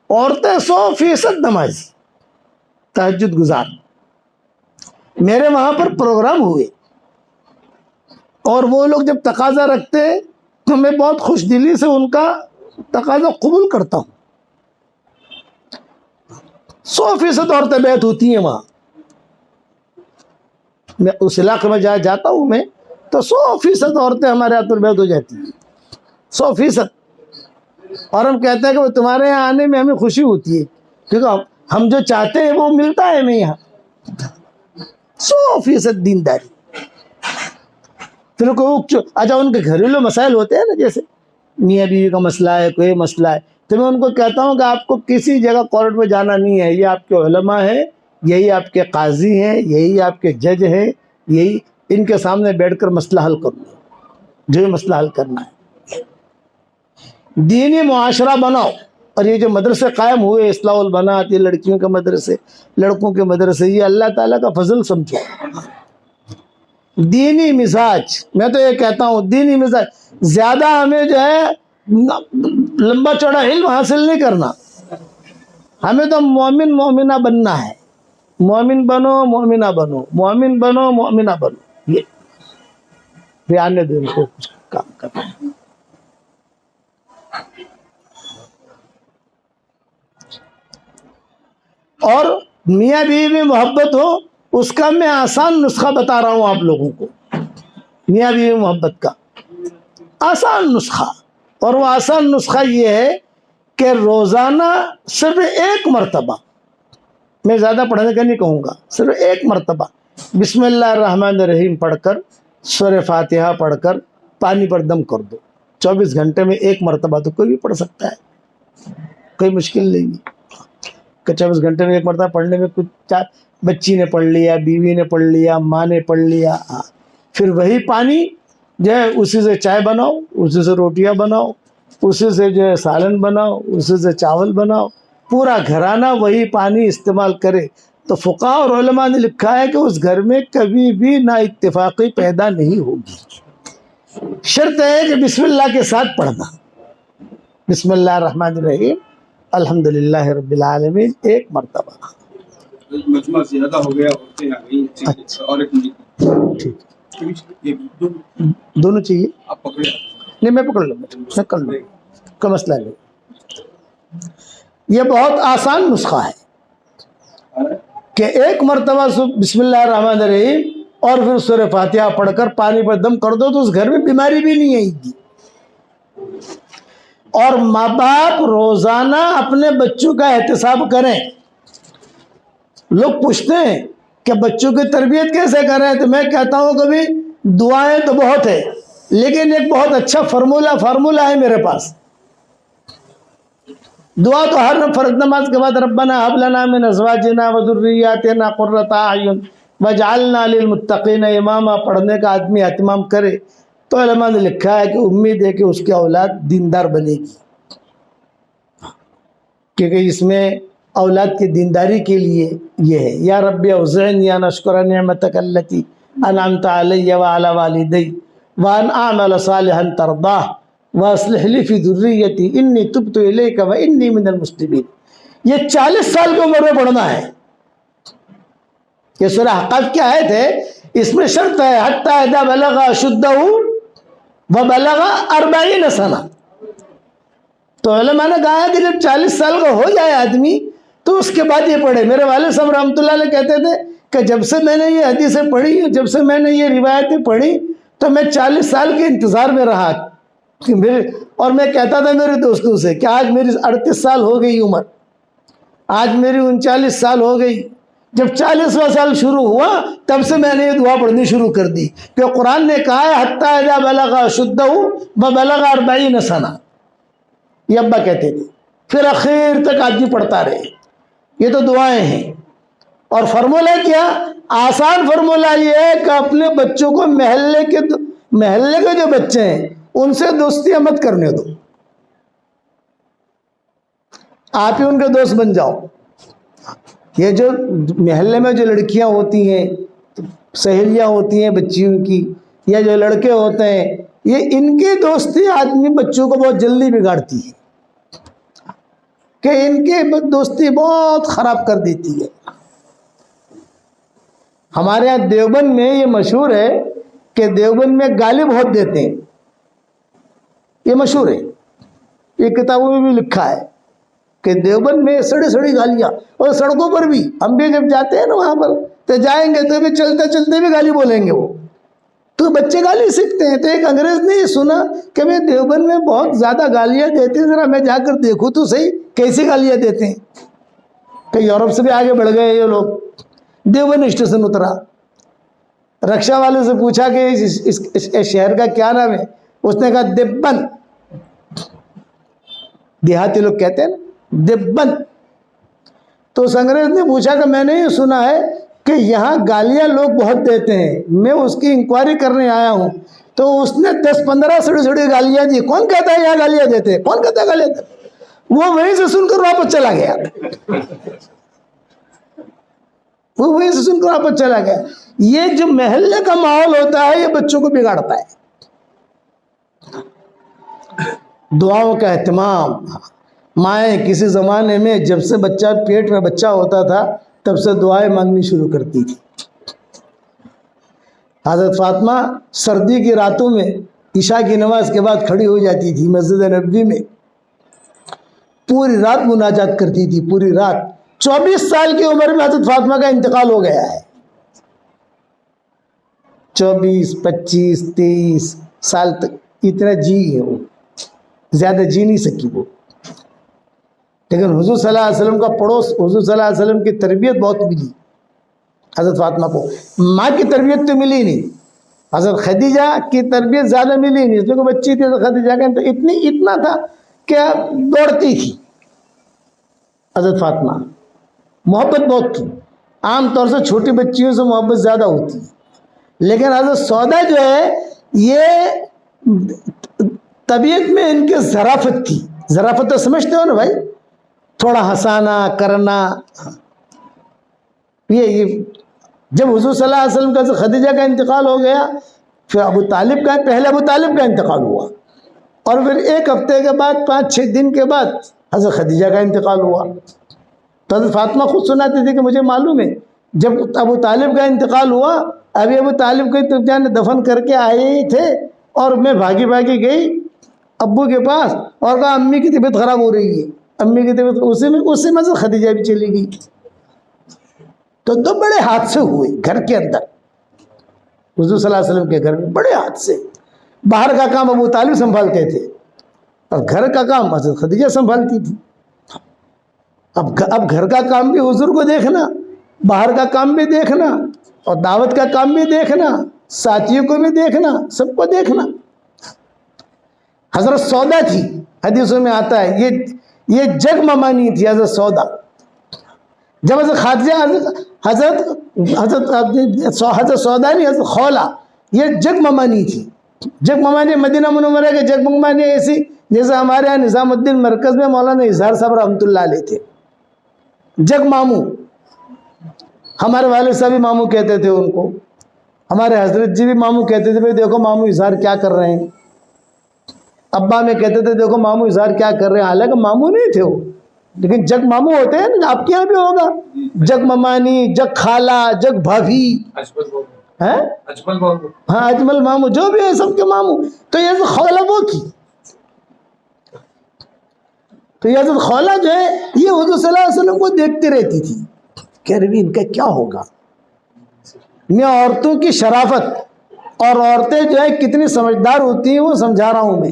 عورتیں، 100% نمازی، تہجد گزار. میرے وہاں پر پروگرام ہوئے اور وہ لوگ جب تقاضا رکھتے تو میں بہت خوش دلی سے ان کا تقاضا قبول کرتا ہوں. 100% عورتیں بیعت ہوتی ہیں وہاں. میں اس علاقے میں جاتا ہوں میں تو 100% عورتیں ہمارے ہاتھ پر بیعت ہو جاتی ہیں، 100%. اور ہم کہتے ہیں کہ وہ تمہارے یہاں آنے میں ہمیں خوشی ہوتی ہے کیونکہ ہم جو چاہتے ہیں وہ ملتا ہے ہمیں یہاں. 100% دینداری. پھر کوئی اچھا ان کے گھریلو مسائل ہوتے ہیں نا، جیسے میاں بیوی کا مسئلہ ہے، کوئی مسئلہ ہے، تو میں ان کو کہتا ہوں کہ آپ کو کسی جگہ کورٹ میں جانا نہیں ہے، یہ آپ کے علماء ہیں، یہی آپ کے قاضی ہیں، یہی آپ کے جج ہیں، یہی ان کے سامنے بیٹھ کر مسئلہ حل کرو جو مسئلہ حل کرنا ہے. دینی معاشرہ بناؤ. اور یہ جو مدرسے قائم ہوئے اصلاح البنات، یہ لڑکیوں کے مدرسے، لڑکوں کے مدرسے، یہ اللہ تعالیٰ کا فضل سمجھو. دینی مزاج، میں تو یہ کہتا ہوں دینی مزاج. زیادہ ہمیں جو ہے لمبا چوڑا علم حاصل نہیں کرنا، ہمیں تو مومن مومنہ بننا ہے. مومن بنو مومنہ بنو، مومن بنو مومنہ بنو. یہ آنے دو ان کو کچھ کام کرنا. اور میاں بیوی میں محبت ہو، اس کا میں آسان نسخہ بتا رہا ہوں آپ لوگوں کو. میاں بیوی محبت کا آسان نسخہ، اور وہ آسان نسخہ یہ ہے کہ روزانہ صرف ایک مرتبہ، میں زیادہ پڑھنے کا نہیں کہوں گا، صرف ایک مرتبہ بسم اللہ الرحمن الرحیم پڑھ کر، سورہ فاتحہ پڑھ کر پانی پر دم کر دو. 24 گھنٹے میں ایک مرتبہ تو کوئی بھی پڑھ سکتا ہے، کوئی مشکل نہیں ہے کہ 24 گھنٹے میں ایک مرتبہ پڑھنے میں کچھ. بچی نے پڑھ لیا، بیوی نے پڑھ لیا، ماں نے پڑھ لیا. پھر وہی پانی جو ہے اسی سے چائے بناؤ، اسی سے روٹیاں بناؤ، اسی سے جو ہے سالن بناؤ، اسی سے چاول بناؤ. پورا گھرانہ وہی پانی استعمال کرے. تو فقہاء اور علماء نے لکھا ہے کہ اس گھر میں کبھی بھی نا اتفاقی پیدا نہیں ہوگی. شرط ہے کہ بسم اللہ کے ساتھ پڑھنا. بسم اللہ الرحمن الرحیم الحمدللہ رب العالمین ایک مرتبہ. مجمع زیادہ ہو گیا، عورتیں آ گئی اور ایک ٹھیک دونوں چاہیے. آپ پکڑے نہیں میں پکڑ لوں گا، میں کر لوں گا، کوئی مسئلہ نہیں. یہ بہت آسان نسخہ ہے کہ ایک مرتبہ بسم اللہ الرحمن الرحیم اور پھر سورہ فاتحہ پڑھ کر پانی پر دم کر دو تو اس گھر میں بیماری بھی نہیں آئے گی. اور ماں باپ روزانہ اپنے بچوں کا احتساب کریں. لوگ پوچھتے ہیں کہ بچوں کی تربیت کیسے کریں، تو میں کہتا ہوں کہ بھی دعائیں تو بہت ہے لیکن ایک بہت اچھا فارمولا ہے میرے پاس. دعا تو ہر فرض نماز کے بعد ربنا هب لنا من ازواجنا وذرياتنا قرۃ اعین واجعلنا للمتقین اماما پڑھنے کا آدمی اہتمام کرے تو علماء نے لکھا ہے کہ امید ہے کہ اس کی اولاد دیندار بنے گی، کیونکہ اس میں اولاد کی دینداری کے لیے یہ ہے یا رب اوزعنی ان اشکر نعمتک التی انعمت علی وعلی والدی وان اعمل صالحا ترضاہ واصلح لی فی ذریتی انی تبت الیک وانی من المسلمین۔ یہ 40 سال کی عمر میں پڑھنا ہے۔ یہ سورہ حقاف کی آیت ہے، اس میں شرط ہے حتی اذا بلغ اشدہ وبلغ 40 سنہ۔ تو علماء نے کہا ہے کہ جب 40 سال کا ہو جائے آدمی تو اس کے بعد یہ پڑھے۔ میرے والد صاحب رحمۃ اللہ علیہ کہتے تھے کہ جب سے میں نے یہ حدیثیں پڑھی، جب سے میں نے یہ روایتیں پڑھی تو میں 40 سال کے انتظار میں رہا کہ اور میں کہتا تھا میرے دوستوں سے کہ آج میری 38 سال ہو گئی عمر، آج میری 39 سال ہو گئی۔ جب 40واں سال شروع ہوا تب سے میں نے یہ دعا پڑھنی شروع کر دی کہ قرآن نے کہا ہے حتی اذا بلغ اشدہ وبلغ 40 سنہ، یہ ابا کہتے تھے۔ پھر اخیر تک آدمی پڑھتا رہے۔ یہ تو دعائیں ہیں۔ اور فارمولہ کیا؟ آسان فارمولہ یہ ہے کہ اپنے بچوں کو محلے کے جو بچے ہیں ان سے دوستیاں مت کرنے دو، آپ ہی ان کے دوست بن جاؤ۔ یہ جو محلے میں جو لڑکیاں ہوتی ہیں، سہیلیاں ہوتی ہیں بچیوں کی، یا جو لڑکے ہوتے ہیں، یہ ان کی دوستی آدمی بچوں کو بہت جلدی بگاڑتی ہے، کہ ان کی دوستی بہت خراب کر دیتی ہے۔ ہمارے یہاں دیوبند میں یہ مشہور ہے کہ دیوبند میں گالی بہت دیتے ہیں، یہ مشہور ہے، یہ کتابوں میں بھی لکھا ہے کہ دیوبند میں سڑی سڑی گالیاں، اور سڑکوں پر بھی ہم بھی جب جاتے ہیں نا وہاں پر تو جائیں گے تو بھی چلتے چلتے بھی گالی بولیں گے وہ، تو بچے گالی سیکھتے ہیں۔ تو ایک انگریز نے یہ سنا کہ میں دیوبند میں بہت زیادہ گالیاں دیتے ہیں، ذرا میں جا کر دیکھوں تو صحیح کیسی گالیاں دیتے ہیں۔ کہ یورپ سے بھی آگے بڑھ گئے یہ لوگ۔ دیوبند اسٹیشن اترا، رکشا والے سے پوچھا کہ اس شہر کا کیا نام ہے؟ اس نے کہا دیوبند۔ دیہاتی لوگ کہتے ہیں نا دیوبند۔ تو اس انگریز نے پوچھا کہ میں نے یہ سنا ہے کہ یہاں گالیاں لوگ بہت دیتے ہیں، میں اس کی انکوائری کرنے آیا ہوں۔ تو اس نے 10-15 سڑی سڑی گالیاں دی۔ کون کہتا ہے یہاں گالیاں دیتے ہیں؟ کون کہتا ہے گالیاں دیتے ہیں؟ وہ وہیں سے سن کر واپس چلا گیا، وہ وہیں سے سن کر واپس چلا گیا۔ یہ جو محلے کا ماحول ہوتا ہے یہ بچوں کو بگاڑتا ہے۔ دعاؤں کا اہتمام۔ مائیں کسی زمانے میں جب سے بچہ پیٹ میں بچہ ہوتا تھا تب سے دعائیں مانگنی شروع کرتی تھی۔ حضرت فاطمہ سردی کی راتوں میں عشاء کی نماز کے بعد کھڑی ہو جاتی تھی مسجد نبوی میں، پوری رات مناجات کرتی تھی، پوری رات۔ 24 سال کی عمر میں حضرت فاطمہ کا انتقال ہو گیا ہے۔ 24 25 23 سال تک اتنا جی ہے وہ، زیادہ جی نہیں سکی وہ۔ لیکن حضور صلی اللہ علیہ وسلم کا پڑوس، حضور صلی اللہ علیہ وسلم کی تربیت بہت ملی حضرت فاطمہ کو۔ ماں کی تربیت تو ملی نہیں، حضرت خدیجہ کی تربیت زیادہ ملی نہیں، اس میں کوئی بچی تھی حضرت خدیجہ کا اتنا تھا کہ دوڑتی تھی حضرت فاطمہ، محبت بہت تھی۔ عام طور سے چھوٹی بچیوں سے محبت زیادہ ہوتی ہے، لیکن حضرت سودا جو ہے یہ طبیعت میں ان کی ظرافت تھی۔ ظرافت تو سمجھتے ہو نا بھائی، تھوڑا ہنسانا کرنا۔ یہ جب حضور صلی اللہ علیہ وسلم کا خدیجہ کا انتقال ہو گیا، پھر پہلے ابو طالب کا انتقال ہوا، اور پھر ایک ہفتے کے بعد 5-6 دن کے بعد حضرت خدیجہ کا انتقال ہوا۔ تو حضرت فاطمہ خود سناتی تھی کہ مجھے معلوم ہے جب ابو طالب کا انتقال ہوا، ابھی ابو طالب کو تو جانے دفن کر کے آئے تھے، اور میں بھاگی گئی ابو کے پاس اور کہا امی کی طبیعت خراب ہو رہی ہے، امی کی طبیعت، اسی میں سے خدیجہ بھی چلی گئی۔ تو 2 بڑے حادثے ہوئے گھر کے اندر، حضور صلی اللہ علیہ وسلم کے گھر میں بڑے حادثے۔ باہر کا کام ابو طالب سنبھالتے تھے اور گھر کا کام حضرت خدیجہ سنبھالتی تھی۔ اب گھر کا کام بھی حضور کو دیکھنا، باہر کا کام بھی دیکھنا، اور دعوت کا کام بھی دیکھنا، ساتھیوں کو بھی دیکھنا، سب کو دیکھنا۔ حضرت سودا تھی، حدیثوں میں آتا ہے یہ جگ ممانی تھی حضرت سودا. جب حضرت خادجہ حضرت سودا نہیں، حضرت خولا یہ جگ ممانی تھی. جگ ممانی مدینہ منورہ کے جگ ممانی ایسی جیسے ہمارے یہاں نظام الدین مرکز میں مولانا اظہار صاحب رحمۃ اللہ علیہ تھے. جگ ماموں، ہمارے والد صاحب بھی ماموں کہتے تھے ان کو، ہمارے حضرت جی بھی ماموں کہتے تھے. بھائی دیکھو ماموں اظہار کیا کر رہے ہیں. ابا میں کہتے تھے دیکھو ماموں اظہار کیا کر رہے ہیں. حالانکہ ماموں نہیں تھے وہ، لیکن جگ ماموں ہوتے ہیں نا، آپ کے یہاں بھی ہوگا. جگ ممانی، جگ خالہ، جگ بھابھی، ہاں اجمل ماموں، جو بھی ہے سب کے ماموں. تو یہ خولا وہ تھی. تو یہ حضرت خولا جو ہے یہ حضور صلی اللہ علیہ وسلم کو دیکھتی رہتی تھی. کہہ رہی ان کا کیا ہوگا. میں عورتوں کی شرافت اور عورتیں جو ہے کتنی سمجھدار ہوتی ہیں وہ سمجھا رہا ہوں میں.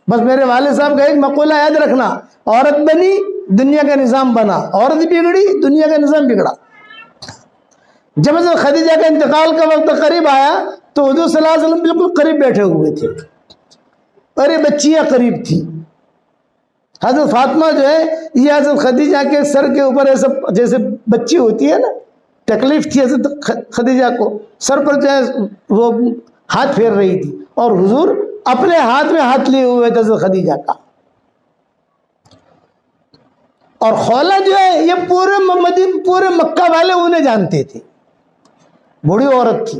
بس میرے والد صاحب کا ایک مقولہ یاد رکھنا، عورت بنی دنیا کا نظام بنا، عورت بگڑی دنیا کا نظام بگڑا. جب حضرت خدیجہ کا انتقال کا وقت قریب آیا تو حضور صلی اللہ علیہ وسلم بالکل قریب بیٹھے ہوئے تھے اور یہ بچیاں قریب تھی. حضرت فاطمہ جو ہے یہ حضرت خدیجہ کے سر کے اوپر ایسا جیسے بچی ہوتی ہے نا، تکلیف تھی حضرت خدیجہ کو، سر پر جو ہے وہ ہاتھ پھیر رہی تھی اور حضور اپنے ہاتھ میں ہاتھ لیے ہوئے تھے حضرت خدیجہ کا. اور خولا جو ہے یہ پورے مکہ والے انہیں جانتے تھے. بوڑھی عورت تھی،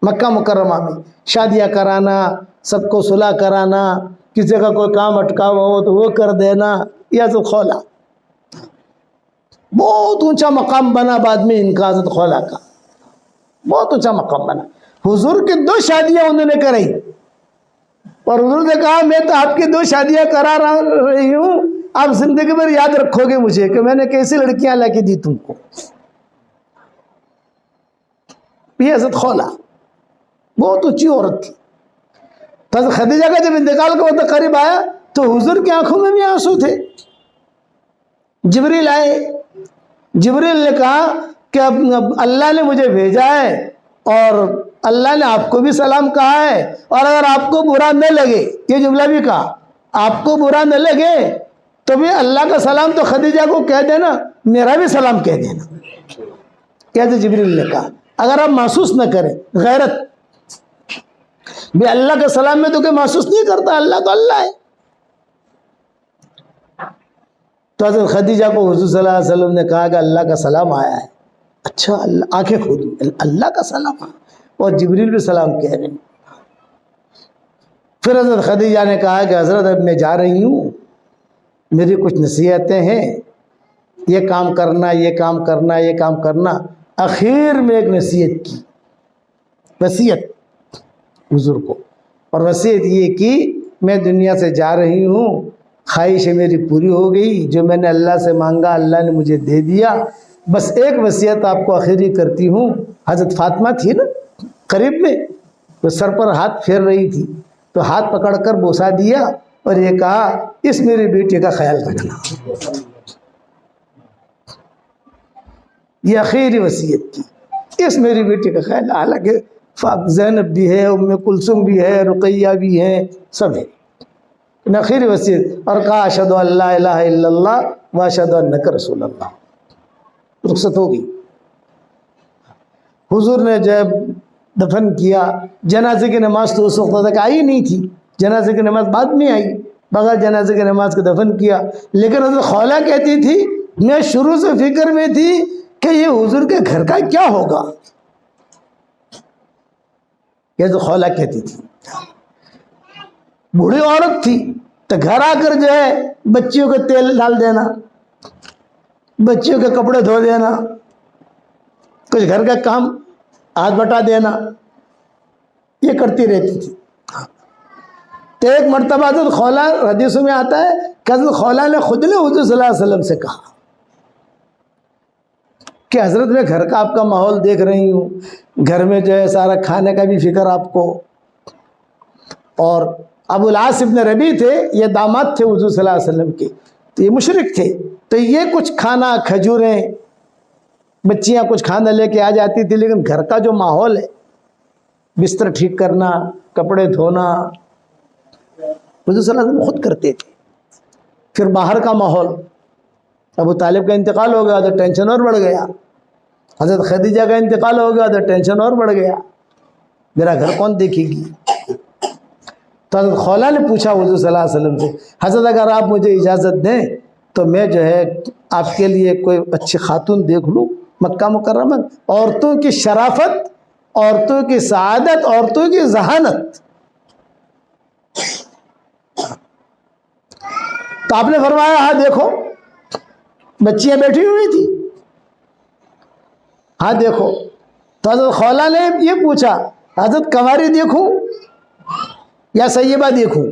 مکہ مکرمہ میں شادیاں کرانا، سب کو صلح کرانا، کسی کا کوئی کام اٹکا ہوا ہو تو وہ کر دینا. یہ حضرت خولا بہت اونچا مقام بنا بعد میں ان کا. حضرت خولا کا بہت اونچا مقام بنا. حضور کی 2 شادیاں انہوں نے کرائی اور حضور نے کہا میں تو آپ کی 2 شادیاں کرا رہی ہوں، آپ زندگی بھر یاد رکھو گے مجھے کہ میں نے کیسی لڑکیاں لا کے دی تم کو. یہ حضرت خولا بہت اونچی عورت تھی. تو حضرت خدیجہ کا جب انتقال کا وقت قریب آیا تو حضور کی آنکھوں میں بھی آنسو تھے. جبریل آئے، جبریل نے کہا کہ اللہ نے مجھے بھیجا ہے اور اللہ نے آپ کو بھی سلام کہا ہے، اور اگر آپ کو برا نہ لگے، یہ جملہ بھی کہا، آپ کو برا نہ لگے تو بھی اللہ کا سلام تو خدیجہ کو کہہ دینا، میرا بھی سلام کہہ دینا. کہتے جبریل نے کہا اگر آپ محسوس نہ کریں، غیرت بھی اللہ کے سلام میں تو کہ محسوس نہیں کرتا، اللہ تو اللہ ہے. تو حضرت خدیجہ کو حضور صلی اللہ علیہ وسلم نے کہا کہ اللہ کا سلام آیا ہے. اچھا، آنکھیں کھولی، اللہ کا سلام آیا اور جبریل بھی سلام کہہ رہے ہیں. پھر حضرت خدیجہ نے کہا کہ حضرت اب میں جا رہی ہوں، میری کچھ نصیحتیں ہیں، یہ کام کرنا، یہ کام کرنا، یہ کام کرنا. اخیر میں ایک نصیحت کی، وصیت حضور کو، اور وصیت یہ کی میں دنیا سے جا رہی ہوں، خواہش میری پوری ہو گئی، جو میں نے اللہ سے مانگا اللہ نے مجھے دے دیا. بس ایک وصیت آپ کو آخری کرتی ہوں. حضرت فاطمہ تھی نا قریب میں، وہ سر پر ہاتھ پھیر رہی تھی تو ہاتھ پکڑ کر بوسا دیا اور یہ کہا اس میری بیٹی کا خیال رکھنا. یہ آخری وصیت کی، اس میری بیٹی کا خیال. حالانکہ زینب بھی ہے، ام کلثوم بھی ہے، رقیہ بھی ہے، سب ہے. آخری وصیت اور کہا اشہد ان لا الہ الا اللہ و اشہد انک رسول اللہ. رخصت ہو گئی. حضور نے جب دفن کیا، جنازے کی نماز تو اس وقت تک آئی نہیں تھی، جنازے کی نماز بعد میں آئی، بغیر جنازے کی نماز کے دفن کیا. لیکن حضرت خولا کہتی تھی میں شروع سے فکر میں تھی کہ یہ حضور کے گھر کا کیا ہوگا. یہ تو خولا کہتی تھی. بوڑھی عورت تھی تو گھر آ کر جو ہے بچیوں کو تیل ڈال دینا، بچیوں کے کپڑے دھو دینا، کچھ گھر کا کام ہاتھ بٹا دینا، یہ کرتی رہتی تھی. تو ایک مرتبہ حضرت خولا، حدیثوں میں آتا ہے کہ حضرت خولا نے خود نے حضور صلی اللہ علیہ وسلم سے کہا کہ حضرت میں گھر کا آپ کا ماحول دیکھ رہی ہوں، گھر میں جو ہے سارا کھانے کا بھی فکر آپ کو. اور ابو العاص ابن ربیع تھے، یہ داماد تھے حضور صلی اللہ علیہ وسلم کے، تو یہ مشرک تھے. تو یہ کچھ کھانا، کھجوریں، بچیاں کچھ کھانا لے کے آ جاتی تھی، لیکن گھر کا جو ماحول ہے، بستر ٹھیک کرنا، کپڑے دھونا، حضور صلی اللہ علیہ وسلم خود کرتے تھے. پھر باہر کا ماحول، ابو طالب کا انتقال ہو گیا تو ٹینشن اور بڑھ گیا، حضرت خدیجہ کا انتقال ہو گیا تو ٹینشن اور بڑھ گیا، میرا گھر کون دیکھے گی؟ تو حضرت خولا نے پوچھا حضور صلی اللہ علیہ وسلم سے، حضرت اگر آپ مجھے اجازت دیں تو میں جو ہے آپ کے لیے کوئی اچھی خاتون دیکھ لوں مکہ مکرمہ، عورتوں کی شرافت، عورتوں کی سعادت، عورتوں کی ذہانت۔ تو آپ نے فرمایا ہاں دیکھو، بچیاں بیٹھی ہوئی تھی، ہاں دیکھو۔ تو حضرت خولا نے یہ پوچھا حضرت کنواری دیکھوں یا سیبہ دیکھوں؟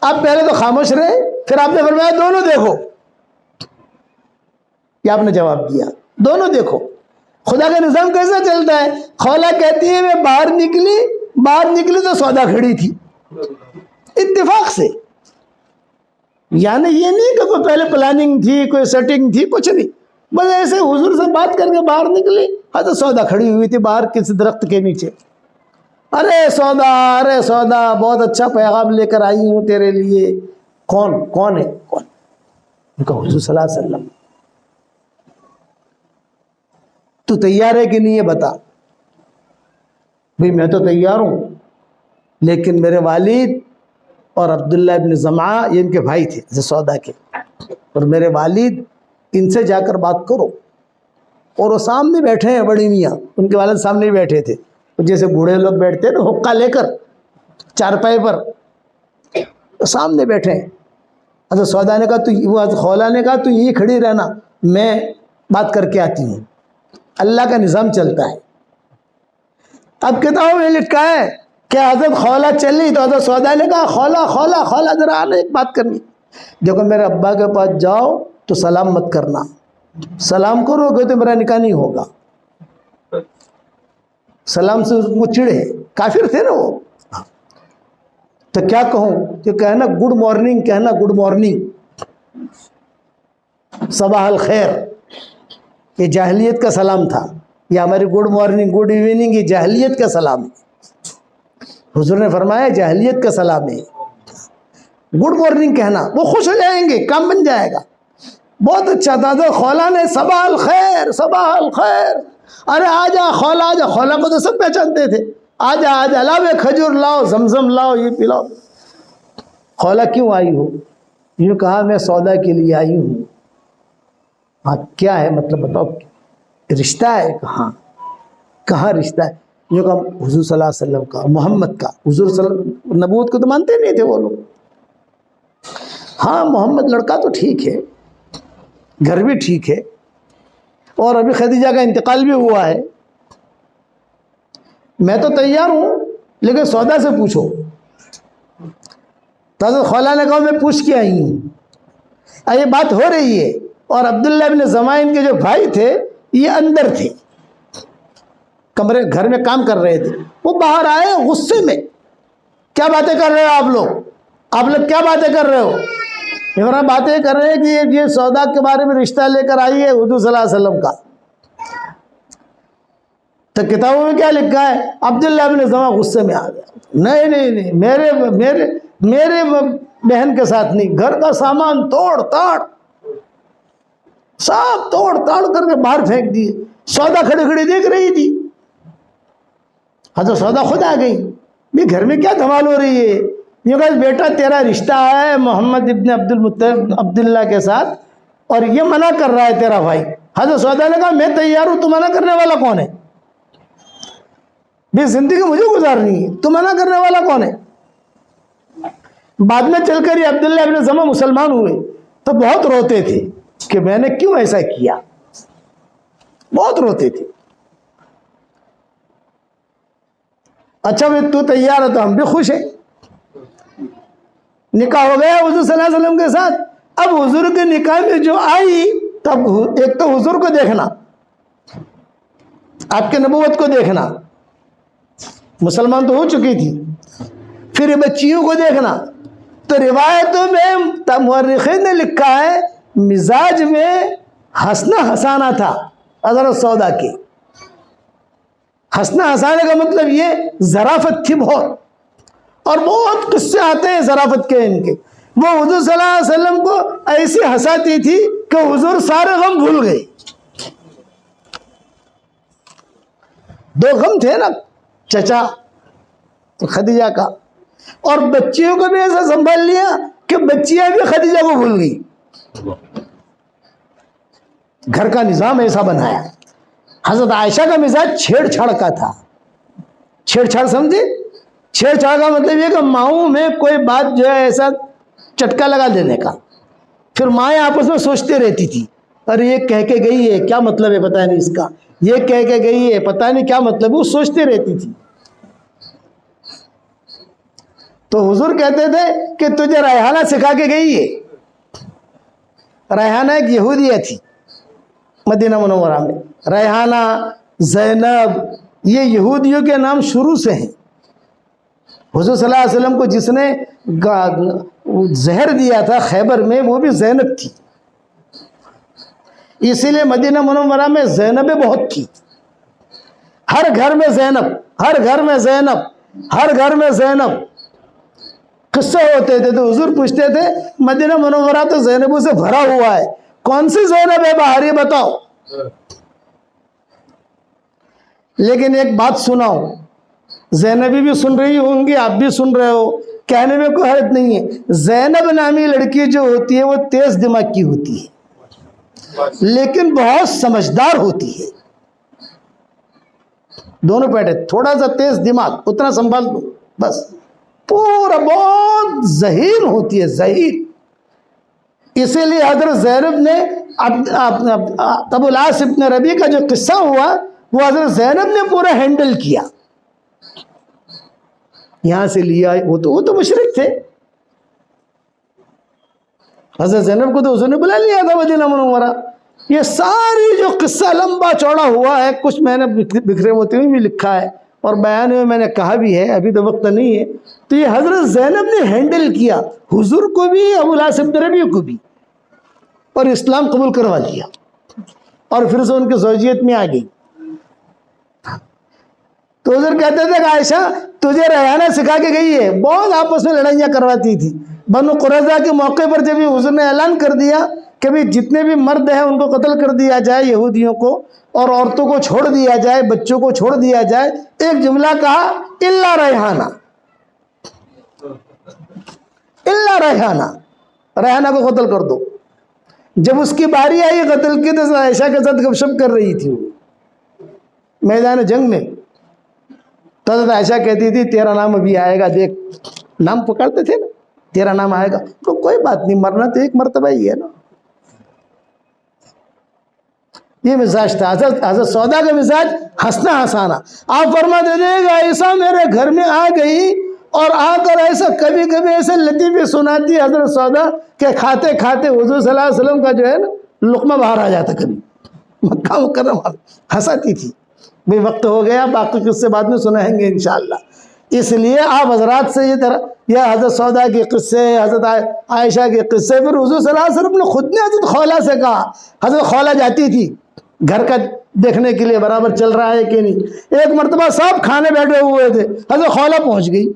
آپ پہلے تو خاموش رہے، پھر آپ نے فرمایا دونوں دیکھو۔ یہ آپ نے جواب دیا دونوں دیکھو۔ خدا کا نظام کیسا چلتا ہے؟ خولا کہتی ہے میں باہر نکلی تو سودا کھڑی تھی، اتفاق سے، یعنی یہ نہیں کہ کوئی پہلے پلاننگ تھی، کوئی سیٹنگ تھی، کچھ نہیں، بس ایسے حضور سے بات کر کے باہر نکلی، حضرت سودا کھڑی ہوئی تھی باہر کسی درخت کے نیچے۔ ارے سودا بہت اچھا پیغام لے کر آئی ہوں تیرے لیے۔ کون ہے؟ ان کا حضور صلی اللہ علیہ وسلم۔ تو تیار ہے کہ نہیں یہ بتا؟ بھئی میں تو تیار ہوں، لیکن میرے والد اور عبداللہ ابن زمعہ یہ ان کے بھائی تھے سودا کے، اور میرے والد ان سے جا کر بات کرو۔ اور وہ سامنے بیٹھے ہیں، بڑی میاں ان کے والد سامنے ہی بیٹھے تھے، جیسے بوڑھے لوگ بیٹھتے ہیں نا حقہ لے کر چارپائی پر، سامنے بیٹھے ہیں۔ حضرت سودا نے کہا وہ حضرت خولا نے کہا تو یہی کھڑی رہنا، میں بات کر کے آتی ہوں۔ اللہ کا نظام چلتا ہے۔ اب کتابوں میں لکھا ہے کہ حضرت خولا چلی تو حضرت سودا نے کہا خولا ذرا آنا، ایک بات کرنی۔ دیکھو میرے ابا کے پاس جاؤ تو سلام مت کرنا، سلام کرو گے تو میرا نکاح نہیں ہوگا۔ سلام سے وہ چڑے، کافر تھے نا وہ۔ تو کیا کہوں کہ کہنا گڈ مارننگ، کہنا گڈ مارننگ، صباح الخیر، یہ جاہلیت کا سلام تھا۔ یہ ہماری گڈ مارننگ گڈ ایوننگ یہ جاہلیت کا سلام ہے۔ حضور نے فرمایا جاہلیت کا سلام ہے، گڈ مارننگ کہنا، وہ خوش ہو جائیں گے، کام بن جائے گا۔ بہت اچھا تھا۔ تو خولا نے صباح الخیر صباح الخیر، ارے آجا خولا آجا، خولا کو تو سب پہچانتے تھے، آجا لاؤ کھجور لاؤ، زمزم لاؤ، یہ پلاؤ۔ خولا کیوں آئی ہو؟ یوں کہا میں سودا کے لیے آئی ہوں۔ ہاں کیا ہے مطلب بتاؤ، رشتہ ہے؟ ہاں۔ کہاں رشتہ ہے؟ یوں کہا حضور صلی اللہ علیہ وسلم کا، محمد کا۔ حضور صلی اللہ علیہ وسلم نبوت کو تو مانتے نہیں تھے وہ لوگ۔ ہاں محمد لڑکا تو ٹھیک ہے، گھر بھی ٹھیک ہے، اور ابھی خدیجہ کا انتقال بھی ہوا ہے، میں تو تیار ہوں، لیکن سودا سے پوچھو۔ تو حضرت خولا نے کہا میں پوچھ کے آئی ہوں، یہ بات ہو رہی ہے۔ اور عبداللہ ابن زمعہ کے جو بھائی تھے یہ اندر تھے، کمرے گھر میں کام کر رہے تھے، وہ باہر آئے غصے میں، کیا باتیں کر رہے ہو آپ لوگ کیا باتیں کر رہے ہو؟ یہ باتیں کر رہے ہیں کہ یہ سودا کے بارے میں رشتہ لے کر آئی ہے حضور صلی اللہ علیہ وسلم کا۔ تو کتابوں میں کیا لکھا ہے؟ عبداللہ ابن زمعہ غصے میں آ گیا، نہیں میرے بہن کے ساتھ نہیں، گھر کا سامان توڑ تاڑ سب توڑ تاڑ کر کے باہر پھینک دیے۔ سودا کھڑی کھڑی دیکھ رہی تھی، حضرت سودا خود آ گئی، یہ گھر میں کیا دھمال ہو رہی ہے؟ یہ کہا بیٹا تیرا رشتہ ہے محمد ابن عبد المطلب عبداللہ کے ساتھ، اور یہ منع کر رہا ہے تیرا بھائی۔ حضرت سودا نے کہا میں تیار ہوں، تو منع کرنے والا کون ہے؟ بھی زندگی مجھے گزارنی ہے، تو منع کرنے والا کون ہے؟ بعد میں چل کر یہ عبداللہ ابن زمعہ مسلمان ہوئے تو بہت روتے تھے کہ میں نے کیوں ایسا کیا، بہت روتے تھے۔ اچھا بھی تو تیار ہے تو ہم بھی خوش ہیں، نکاح ہو گیا حضور صلی اللہ علیہ وسلم کے ساتھ۔ اب حضور کے نکاح میں جو آئی، تب ایک تو حضور کو دیکھنا، آپ کے نبوت کو دیکھنا، مسلمان تو ہو چکی تھی، پھر بچیوں کو دیکھنا۔ تو روایتوں میں مورخین نے لکھا ہے مزاج میں ہنسنا ہنسانا تھا حضرت سودا کی۔ ہنسنا ہنسانے کا مطلب یہ ظرافت تھی بہت، اور بہت قصے آتے ہیں ظرافت کے ان کے۔ وہ حضور صلی اللہ علیہ وسلم کو ایسی ہنساتی تھی کہ حضور سارے غم بھول گئے. دو غم تھے نا، چچا خدیجہ کا، اور بچیوں کو بھی ایسا سنبھال لیا کہ بچیاں بھی خدیجہ کو بھول گئی. گھر کا نظام ایسا بنایا. حضرت عائشہ کا مزاج چھیڑ چھاڑ کا تھا. چھیڑ چھاڑ سمجھے؟ چھیڑ چھاڑ کا مطلب یہ کہ ماؤں میں کوئی بات جو ہے ایسا چٹکا لگا دینے کا. پھر مائیں آپس میں سوچتے رہتی تھی، ارے یہ کہہ کے گئی ہے کیا مطلب ہے پتہ نہیں اس کا، یہ کہہ کے گئی ہے پتہ نہیں کیا مطلب ہے، وہ سوچتے رہتی تھی. تو حضور کہتے تھے کہ تجھے ریحانہ سکھا کے گئی ہے. ریحانہ ایک یہودیہ تھی مدینہ منورہ میں. ریحانہ، زینب، یہ یہودیوں کے نام شروع سے ہیں. حضور صلی اللہ علیہ وسلم کو جس نے زہر دیا تھا خیبر میں وہ بھی زینب تھی. اسی لیے مدینہ منورہ میں زینبیں بہت تھی. ہر گھر میں زینب، ہر گھر میں زینب، ہر گھر میں زینب. قصے ہوتے تھے تو حضور پوچھتے تھے مدینہ منورہ تو زینبوں سے بھرا ہوا ہے، کون سی زینب ہے باہر یہ بتاؤ. لیکن ایک بات سناؤ، زینبی بھی سن رہی ہوں گی، آپ بھی سن رہے ہو، کہنے میں کوئی حرج نہیں ہے. زینب نامی لڑکی جو ہوتی ہے وہ تیز دماغ کی ہوتی ہے لیکن بہت سمجھدار ہوتی ہے. دونوں پیٹے، تھوڑا سا تیز دماغ اتنا سنبھال دو بس، پورا بہت ذہین ہوتی ہے، ذہین. اسی لیے حضرت زینب نے ابو العاص ابن ربیع کا جو قصہ ہوا وہ حضرت زینب نے پورا ہینڈل کیا. یہاں سے لیا، وہ تو مشرک تھے. حضرت زینب کو تو حضور نے بلا لیا تھا مدینہ منورہ. یہ ساری جو قصہ لمبا چوڑا ہوا ہے، کچھ میں نے بکھرے ہوتے ہوئے بھی لکھا ہے اور بیان میں نے کہا بھی ہے، ابھی تو وقت نہیں ہے. تو یہ حضرت زینب نے ہینڈل کیا حضور کو بھی، ابو العاص بن ربیع کو بھی، اور اسلام قبول کروا لیا اور پھر سے ان کی زوجیت میں آ گئی. تو حضور کہتے تھے کہ عائشہ تجھے ریحانہ سکھا کے گئی ہے. بہت آپس میں لڑائیاں کرواتی تھی. بنو قریظہ کے موقع پر جب حضور نے اعلان کر دیا کہ بھی جتنے بھی مرد ہیں ان کو قتل کر دیا جائے یہودیوں کو، اور عورتوں کو چھوڑ دیا جائے، بچوں کو چھوڑ دیا جائے، ایک جملہ کہا الا ریحانہ، الا ریحانہ، ریحانہ کو قتل کر دو. جب اس کی باری آئی قتل کی تو عائشہ کے ساتھ گپ شپ کر رہی تھی وہ میدان جنگ میں. تو حضرت عائشہ کہتی تھی تیرا نام ابھی آئے گا، دیکھ، نام پکارتے تھے نا، تیرا نام آئے گا. تو کوئی بات نہیں، مرنا تو ایک مرتبہ ہی ہے نا. یہ مزاج تھا حضرت سودا کا مزاج، ہنسنا ہنسانا. آپ فرماتے تھے کہ عائشہ میرے گھر میں آ گئی اور آ کر ایسا کبھی کبھی ایسے لطیفے سناتی حضرت سودا کہ کھاتے کھاتے حضور صلی اللہ علیہ وسلم کا جو ہے نا لقمہ باہر آ جاتا. کبھی مکہ مکرمہ ہنساتی تھی. بھئی وقت ہو گیا، باقی قصے بعد میں سنائیں گے انشاءاللہ. اس لیے آپ حضرات سے یہ حضرت سودا کے قصے، حضرت عائشہ کے قصے، پھر حضور صلی اللہ علیہ وسلم نے خود نے حضرت خولہ سے کہا. حضرت خولہ جاتی تھی گھر کا دیکھنے کے لیے برابر چل رہا ہے کہ نہیں. ایک مرتبہ سب کھانے بیٹھے ہوئے تھے، حضرت خولہ پہنچ گئی.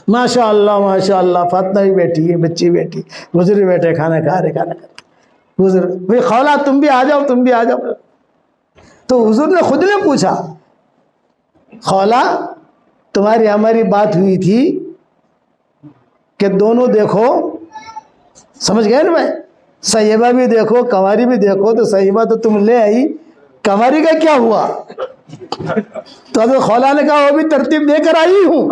ماشاء اللہ فاطمہ بھی بیٹھی ہے، بچی بیٹھی، حضور بھی بیٹھے کھانا کھا رہے. حضور بھئی خولہ تم بھی آ جاؤ، تم بھی آ جاؤ. تو حضور نے خود نے پوچھا خولہ تمہاری ہماری بات ہوئی تھی کہ دونوں دیکھو، سمجھ گئے نا بھائی، سیبہ بھی دیکھو کنواری بھی دیکھو. تو سیبہ تو تم لے آئی، کنواری کا کیا ہوا؟ تو حضرت خولہ نے کہا وہ بھی ترتیب دے کر آئی ہوں.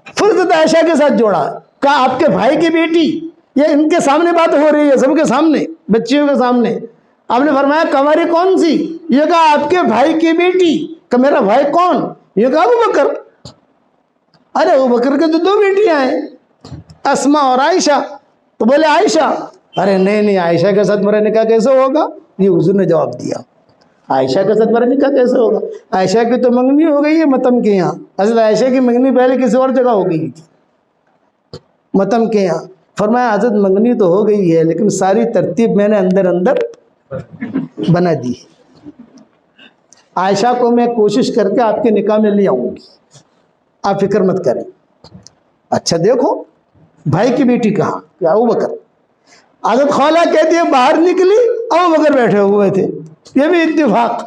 پھر حضرت عائشہ کے ساتھ جوڑا، کہا آپ کے بھائی کی بیٹی، یہ ان کے سامنے بات ہو رہی ہے، سب کے سامنے، بچیوں کے سامنے. آپ نے فرمایا کنواری کون سی؟ یہ کہا آپ کے بھائی کی بیٹی. کہ میرا بھائی کون؟ یہ کہا ابو بکر. ارے ابو بکر کے تو دو بیٹیاں ہیں، اسماء اور عائشہ. تو بولے عائشہ. ارے نہیں، عائشہ کے ساتھ میرا نکاح کیسے ہوگا؟ یہ حضور نے جواب دیا، عائشہ کے ساتھ میرا نکاح کیسے ہوگا؟ عائشہ کی تو منگنی ہو گئی ہے متم کے یہاں. حضرت عائشہ کی منگنی پہلے کسی اور جگہ ہو گئی تھی، متم کے یہاں. فرمایا حضرت منگنی تو ہو گئی ہے لیکن ساری ترتیب میں نے اندر بنا دی. عائشہ کو میں کوشش کر کے آپ کے نکاح میں لے آؤں گی. آپ فکر مت کریں. اچھا دیکھو بھائی کی بیٹی کہاں؟ کیا ابو بکر. حضرت خولہ کہتی ہے باہر نکلی ابو بکر بیٹھے ہوئے تھے. یہ بھی اتفاق.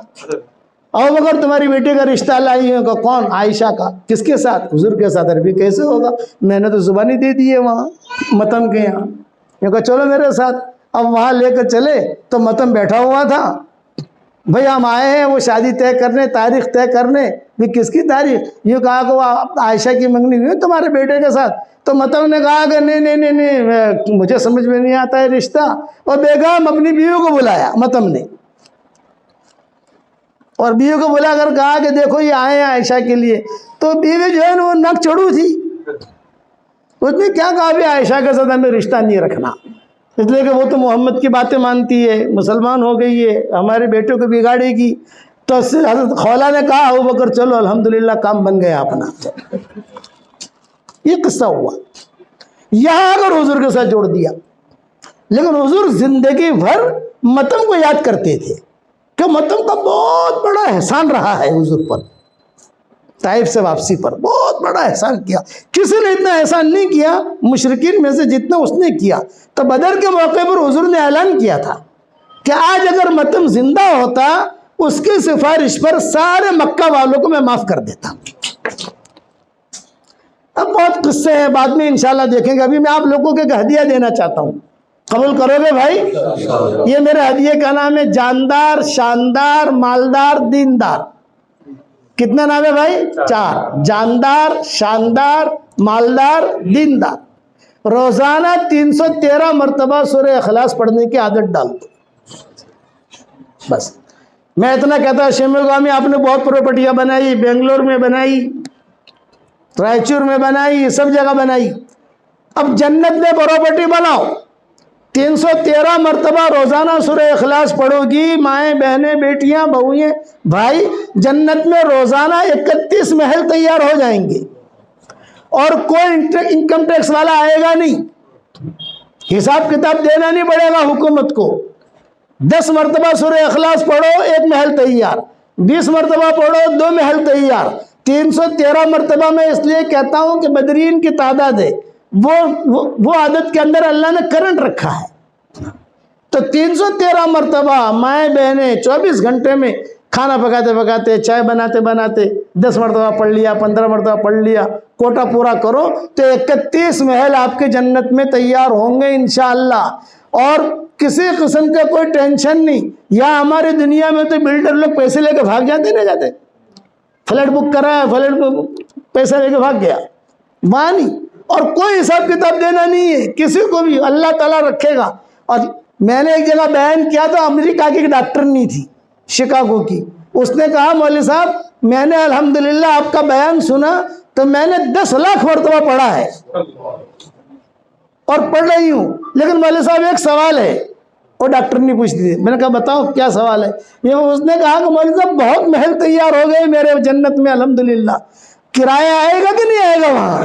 ابو بکر تمہاری بیٹی کا رشتہ لائی ہے. کہ کون؟ عائشہ کا. کس کے ساتھ؟ حضور کے ساتھ. عربی کیسے ہوگا؟ میں نے تو زبانی دے دی ہے وہاں متم کے یہاں. میں کہا چلو میرے ساتھ. اب وہاں لے کر چلے تو متم بیٹھا ہوا تھا. بھئی ہم آئے ہیں وہ شادی طے کرنے، تاریخ طے کرنے. بھی کس کی تاریخ؟ یہ کہا کہ وہ عائشہ کی منگنی ہوئی تمہارے بیٹے کے ساتھ. تو متم نے کہا کہ نہیں مجھے سمجھ میں نہیں آتا ہے رشتہ. اور بیگم اپنی بیوی کو بلایا متم نے، اور بیوی کو بلا کر کہا کہ دیکھو یہ آئے ہیں عائشہ کے لیے. تو بیوی جو ہے نا وہ نک چڑو تھی. اس نے کیا کہا بھی عائشہ کے ساتھ ہمیں رشتہ نہیں رکھنا، اس لیے کہ وہ تو محمد کی باتیں مانتی ہے، مسلمان ہو گئی ہے، ہمارے بیٹوں کو بگاڑے گی. تو حضرت خولہ نے کہا ابو بکر چلو الحمدللہ کام بن گیا اپنا. یہ قصہ ہوا. یہاں اگر حضور کے ساتھ جوڑ دیا. لیکن حضور زندگی بھر متم کو یاد کرتے تھے کہ متم کا بہت بڑا احسان رہا ہے حضور پر. طائف سے واپسی پر بہت بڑا احسان کیا. کسی نے اتنا احسان نہیں کیا مشرکین میں سے جتنا اس نے کیا. تو بدر کے موقع پر حضور نے اعلان کیا تھا کہ آج اگر متم زندہ ہوتا اس کی سفارش پر سارے مکہ والوں کو میں معاف کر دیتا. اب بہت قصے ہیں بعد میں انشاءاللہ دیکھیں گے. ابھی میں آپ لوگوں کو ایک ہدیہ دینا چاہتا ہوں. قبول کرو گے بھائی؟ یہ میرے ہدیے کا نام ہے جاندار، شاندار، مالدار، دیندار. کتنا نام ہے بھائی؟ 4. جاندار، شاندار، مالدار، دیندار. روزانہ 313 مرتبہ سورہ اخلاص پڑھنے کی عادت ڈال دو. بس میں اتنا کہتا ہوں شیمل گاؤں میں آپ نے بہت پراپرٹیاں بنائی، بنگلور میں بنائی، رائچور میں بنائی، سب جگہ بنائی. اب جنت میں پراپرٹی بناؤ. 313 مرتبہ روزانہ سورہ اخلاص پڑھو گی. مائیں، بہنیں، بیٹیاں، بہویں، بھائی، جنت میں روزانہ 31 محل تیار ہو جائیں گے. اور کوئی انکم ٹیکس والا آئے گا نہیں. حساب کتاب دینا نہیں پڑے گا حکومت کو. 10 مرتبہ سورہ اخلاص پڑھو 1 محل تیار. 20 مرتبہ پڑھو 2 محل تیار. 313 مرتبہ میں اس لیے کہتا ہوں کہ بدرین کی تعداد ہے. وہ عادت کے اندر اللہ نے کرنٹ رکھا ہے. تو 313 مرتبہ مائیں بہنیں 24 گھنٹے میں کھانا پکاتے پکاتے، چائے بناتے بناتے 10 مرتبہ پڑھ لیا، 15 مرتبہ پڑھ لیا، کوٹا پورا کرو تو 31 محل آپ کے جنت میں تیار ہوں گے انشاءاللہ. اور کسی قسم کا کوئی ٹینشن نہیں. یا ہماری دنیا میں تو بلڈر لوگ پیسے لے کے بھاگ جاتے نہیں جاتے. فلیٹ بک کرایا، فلیٹ پیسے لے کے بھاگ گیا. وہاں نہیں. اور کوئی حساب کتاب دینا نہیں ہے کسی کو بھی. اللہ تعالیٰ رکھے گا. اور میں نے ایک جگہ بیان کیا تو امریکہ کی ایک ڈاکٹر نہیں تھی شکاگو کی. اس نے کہا مولوی صاحب میں نے الحمدللہ آپ کا بیان سنا تو میں نے 10 لاکھ مرتبہ پڑھا ہے اور پڑھ رہی ہوں. لیکن مولوی صاحب ایک سوال ہے. وہ ڈاکٹر نہیں پوچھتی تھی. میں نے کہا بتاؤ کیا سوال ہے؟ یہ اس نے کہا کہ مولوی صاحب بہت محل تیار ہو گئے میرے جنت میں الحمدللہ. کرایہ آئے گا کہ نہیں آئے گا وہاں؟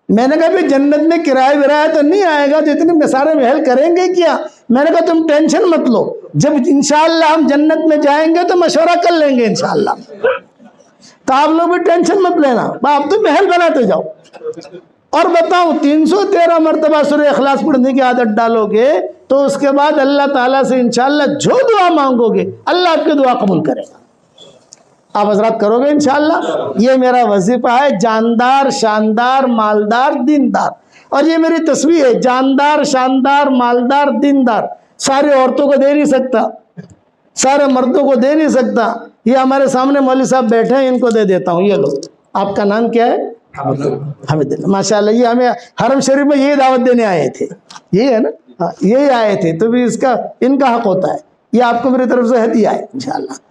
میں نے کہا بھی جنت میں کرایہ ورایہ تو نہیں آئے گا تو اتنے سارے محل کریں گے کیا؟ میں نے کہا تم ٹینشن مت لو. جب انشاءاللہ ہم جنت میں جائیں گے تو مشورہ کر لیں گے انشاءاللہ. تو آپ لوگ بھی ٹینشن مت لینا. آپ تو محل بناتے جاؤ. اور بتاؤ 313 مرتبہ سورہ اخلاص پڑھنے کی عادت ڈالو گے تو اس کے بعد اللہ تعالیٰ سے انشاءاللہ جو دعا مانگو گے اللہ آپ کی دعا قبول کرے گا. آپ حضرات کرو گے انشاءاللہ. یہ میرا وظیفہ ہے جاندار، شاندار، مالدار، دیندار. اور یہ میری تصویر ہے جاندار، شاندار، مالدار، دیندار. سارے عورتوں کو دے نہیں سکتا، سارے مردوں کو دے نہیں سکتا. یہ ہمارے سامنے مولوی صاحب بیٹھے ہیں ان کو دے دیتا ہوں. یہ لو. آپ کا نام کیا ہے؟ حمید اللہ. ماشاء اللہ. یہ ہمیں حرم شریف میں یہی دعوت دینے آئے تھے. یہ ہے نا، یہی آئے تھے. تو بھی ان کا حق ہوتا ہے. یہ آپ کو میری طرف سے ہدیہ ہے انشاءاللہ.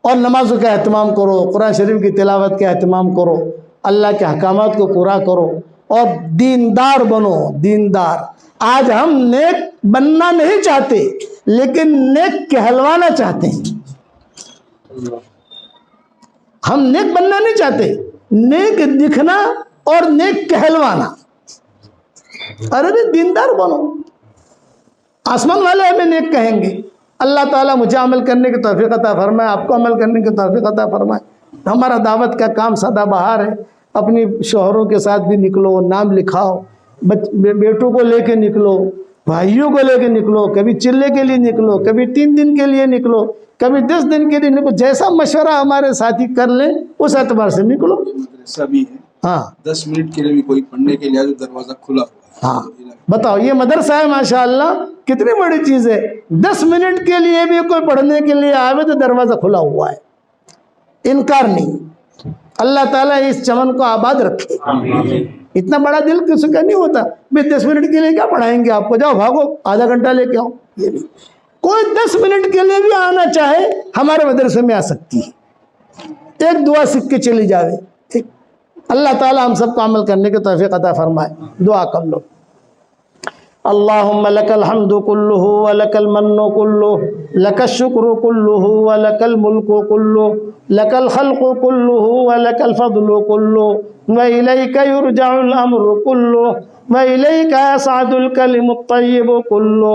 اور نمازوں کا اہتمام کرو، قرآن شریف کی تلاوت کا اہتمام کرو، اللہ کے احکامات کو پورا کرو اور دیندار بنو. دیندار. آج ہم نیک بننا نہیں چاہتے لیکن نیک کہلوانا چاہتے ہیں. ہم نیک بننا نہیں چاہتے، نیک دکھنا اور نیک کہلوانا. ارے دیندار بنو. آسمان والے ہمیں نیک کہیں گے. اللہ تعالیٰ مجھے عمل کرنے کی توفیق عطا فرمائے، آپ کو عمل کرنے کی توفیق عطا فرمائے. ہمارا دعوت کا کام سدا بہار ہے، اپنی شوہروں کے ساتھ بھی نکلو، نام لکھاؤ، بیٹوں کو لے کے نکلو، بھائیوں کو لے کے نکلو، کبھی چلے کے لیے نکلو، کبھی 3 دن کے لیے نکلو، کبھی 10 دن کے لیے نکلو، جیسا مشورہ ہمارے ساتھی کر لیں اس اعتبار سے نکلو۔ مدرسہ بھی ہے، ہاں 10 منٹ کے لیے بھی کوئی پڑھنے کے لیے تو دروازہ کھلا ہوا ہے۔ ہاں بتاؤ، یہ مدرسہ ہے ماشاءاللہ، کتنی بڑی چیز ہے۔ 10 منٹ کے لیے بھی کوئی پڑھنے کے لیے آوے تو دروازہ کھلا ہوا ہے، انکار نہیں۔ اللہ تعالیٰ اس چمن کو آباد رکھے۔ اتنا بڑا دل کسی کا نہیں ہوتا، بھئی 10 منٹ کے لیے کیا پڑھائیں گے آپ کو، جاؤ بھاگو آدھا گھنٹہ لے کے آؤ۔ یہ نہیں، کوئی 10 منٹ کے لیے بھی آنا چاہے ہمارے مدرسے میں آ سکتی ہے، ایک دعا سیکھ کے چلی جاوے۔ اللہ تعالیٰ ہم سب کو عمل کرنے کی توفیق عطا فرمائے۔ دعا کر لو۔ اللہم لک الحمد کلہ ولک المن کلہ، لک الشکر کلہ ولک الملک کلہ، لک الخلق کلہ ولک الفضل کلہ، وإلیک یرجع الامر کلہ، وإلیک یصعد الکلم الطیب کلہ۔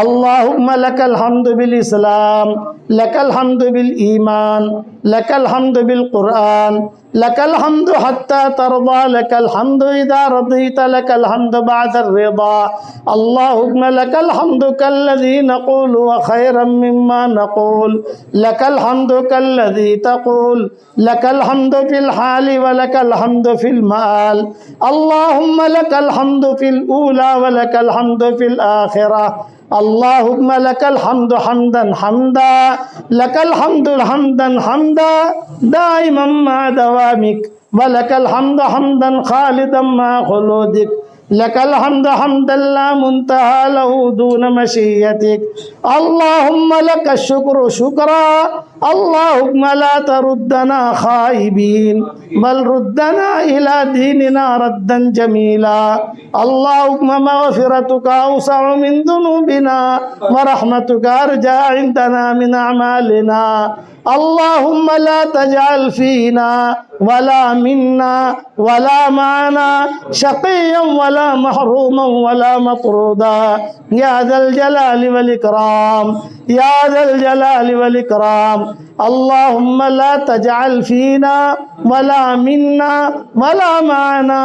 اللہم لک الحمد بالاسلام، لک الحمد بالایمان، لک الحمد بالقرآن، لک الحمد حتی ترضى، لک الحمد اذا رضیت، لک الحمد بعد الرضا۔ اللہم لک الحمد کالذی نقول وخیرا مما نقول، لک الحمد کالذی تقول، لک الحمد فی الحال ولک الحمد فی المآل۔ اللہم لک الحمد فی الاولی ولک الحمد فی الآخرہ۔ اللہم لک الحمد حمدا حمدا، لک الحمد حمدا حمدا دائما مع دوامک، ولک الحمد حمدا خالدا مع خلودک، لک الحمد حمدا لا منتہى له دون مشیتک۔ اللہم لک الشکر شکرا، اللہم لا تردنا خائبین بل ردنا الى دیننا ردا جمیلا۔ اللہم مغفرتک اوسع من ذنوبنا ورحمتک ارجى عندنا من اعمالنا۔ اللہم لا تجعل فینا ولا منا ولا معنا شقیا ولا محروما ولا مطرودا، یا ذا الجلال والاکرام، یا ذا الجلال والاکرام۔ اللہم لا تجعل فینا ولا منا ولا معنا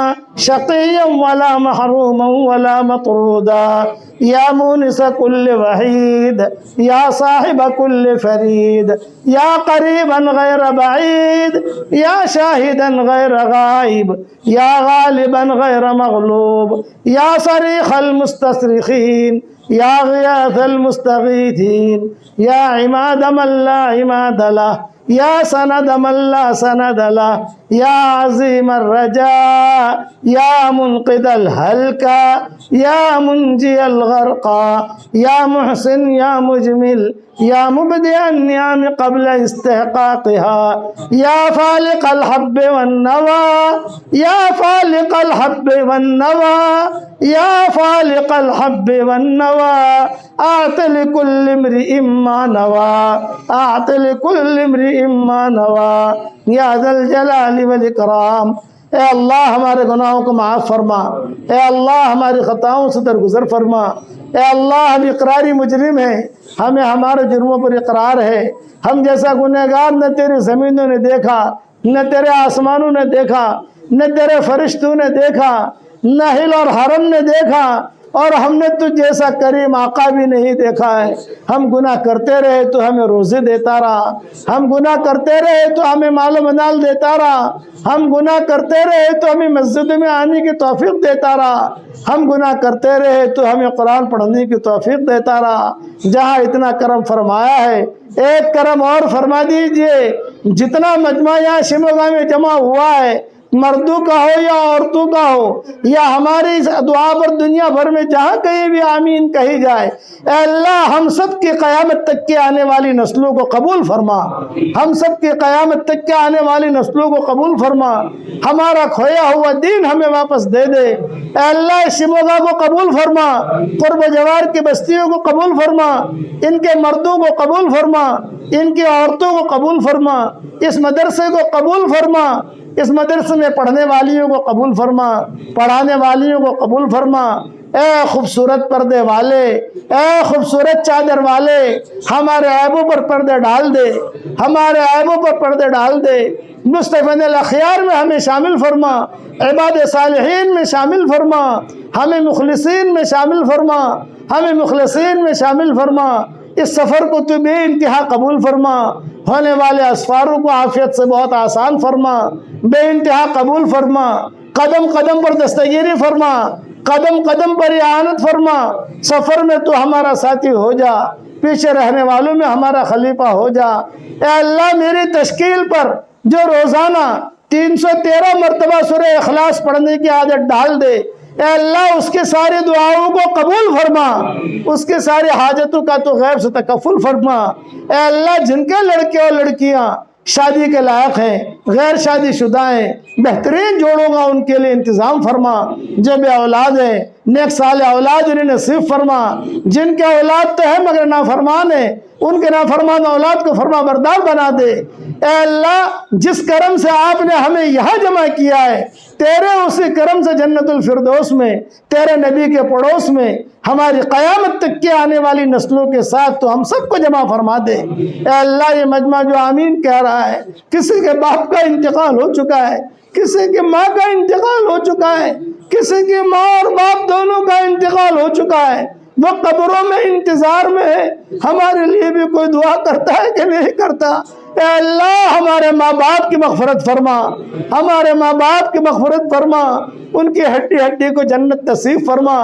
شقیا ولا محروما ولا مطرودا، یا مونس کل وحید، یا صاحب کل فرید، یا قریبا غیر بعید، یا شاہدا غیر غائب، یا غالبا غیر مغلوب، یا صریخ المستصرخین، یا غیاث المستغیثین، یا عماد من لا عماد له، یا سند من لا سند له، یا عظیم الرجاء، یا منقذ الہلکا، یا منجی الغرقا، یا محسن یا مجمل، یا مبدع النعم قبل استحقاقها، یا فالق الحب والنوى، یا فالق الحب والنوى، یا فالق الحب والنوى، اعط لكل امرئ ما نوى، اعط لكل امرئ ما نوى، یا ذا الجلال والاکرام۔ اے اللہ ہمارے گناہوں کو معاف فرما، اے اللہ ہماری خطاؤں سے درگزر فرما، اے اللہ ہم اقراری مجرم ہیں، ہمیں ہمارے جرموں پر اقرار ہے، ہم جیسا گنہگار نہ تیری زمینوں نے دیکھا، نہ تیرے آسمانوں نے دیکھا، نہ تیرے فرشتوں نے دیکھا، نہ ہل اور حرم نے دیکھا، اور ہم نے تجھ جیسا کریم آقا بھی نہیں دیکھا ہے۔ ہم گناہ کرتے رہے تو ہمیں روزے دیتا رہا، ہم گناہ کرتے رہے تو ہمیں مال و منال دیتا رہا، ہم گناہ کرتے رہے تو ہمیں مسجد میں آنے کی توفیق دیتا رہا، ہم گناہ کرتے رہے تو ہمیں قرآن پڑھنے کی توفیق دیتا رہا۔ جہاں اتنا کرم فرمایا ہے، ایک کرم اور فرما دیجئے، جتنا مجمع یہاں شموگا میں جمع ہوا ہے، مردوں کا ہو یا عورتوں کا ہو، یا ہماری اس دعا پر دنیا بھر میں جہاں کہیں بھی آمین کہی جائے، اے اللہ ہم سب کی قیامت تک کے آنے والی نسلوں کو قبول فرما، ہم سب کی قیامت تک کے آنے والی نسلوں کو قبول فرما، ہمارا کھویا ہوا دین ہمیں واپس دے دے۔ اے اللہ شموگا کو قبول فرما، قرب و جوار کی بستیوں کو قبول فرما، ان کے مردوں کو قبول فرما، ان کی عورتوں کو قبول فرما، اس مدرسے کو قبول فرما، اس مدرسے میں پڑھنے والیوں کو قبول فرما، پڑھانے والیوں کو قبول فرما، اے خوبصورت پردے والے، اے خوبصورت چادر والے، ہمارے عیبوں پر پردے ڈال دے، ہمارے عیبوں پر پردے ڈال دے، مصطفیٰ الاخیار میں ہمیں شامل فرما، عباد صالحین میں شامل فرما، ہمیں مخلصین میں شامل فرما، ہمیں مخلصین میں شامل فرما۔ اس سفر کو تو بے انتہا قبول فرما، ہونے والے اسفاروں کو عافیت سے بہت آسان فرما، بے انتہا قبول فرما، قدم قدم پر دستگیری فرما، قدم قدم پر اعانت فرما، سفر میں تو ہمارا ساتھی ہو جا، پیچھے رہنے والوں میں ہمارا خلیفہ ہو جا۔ اے اللہ میری تشکیل پر جو روزانہ 313 مرتبہ سورہ اخلاص پڑھنے کی عادت ڈال دے، اے اللہ اس کے سارے دعاؤں کو قبول فرما، اس کے سارے حاجتوں کا تو غیب سے تکفل فرما۔ اے اللہ جن کے لڑکے اور لڑکیاں شادی کے لائق ہیں، غیر شادی شدہ ہیں، بہترین جوڑوں گا ان کے لیے انتظام فرما، جو بے اولاد ہیں نیک صالح اولاد انہیں نصیب فرما، جن کے اولاد تو ہے مگر نافرمان ہیں ان کے نافرمان اولاد کو فرما بردار بنا دے۔ اے اللہ جس کرم سے آپ نے ہمیں یہاں جمع کیا ہے، تیرے اسی کرم سے جنت الفردوس میں، تیرے نبی کے پڑوس میں، ہماری قیامت تک کے آنے والی نسلوں کے ساتھ تو ہم سب کو جمع فرما دے۔ اے اللہ یہ مجمع جو آمین کہہ رہا ہے، کسی کے باپ کا انتقال ہو چکا ہے، کسی کی ماں کا انتقال ہو چکا ہے، کسی کی ماں اور باپ دونوں کا انتقال ہو چکا ہے، وہ قبروں میں انتظار میں ہے، ہمارے لیے بھی کوئی دعا کرتا ہے کہ نہیں کرتا؟ اے اللہ ہمارے ماں باپ کی مغفرت فرما، ہمارے ماں باپ کی مغفرت فرما، ان کی ہڈی ہڈی کو جنت نصیب فرما،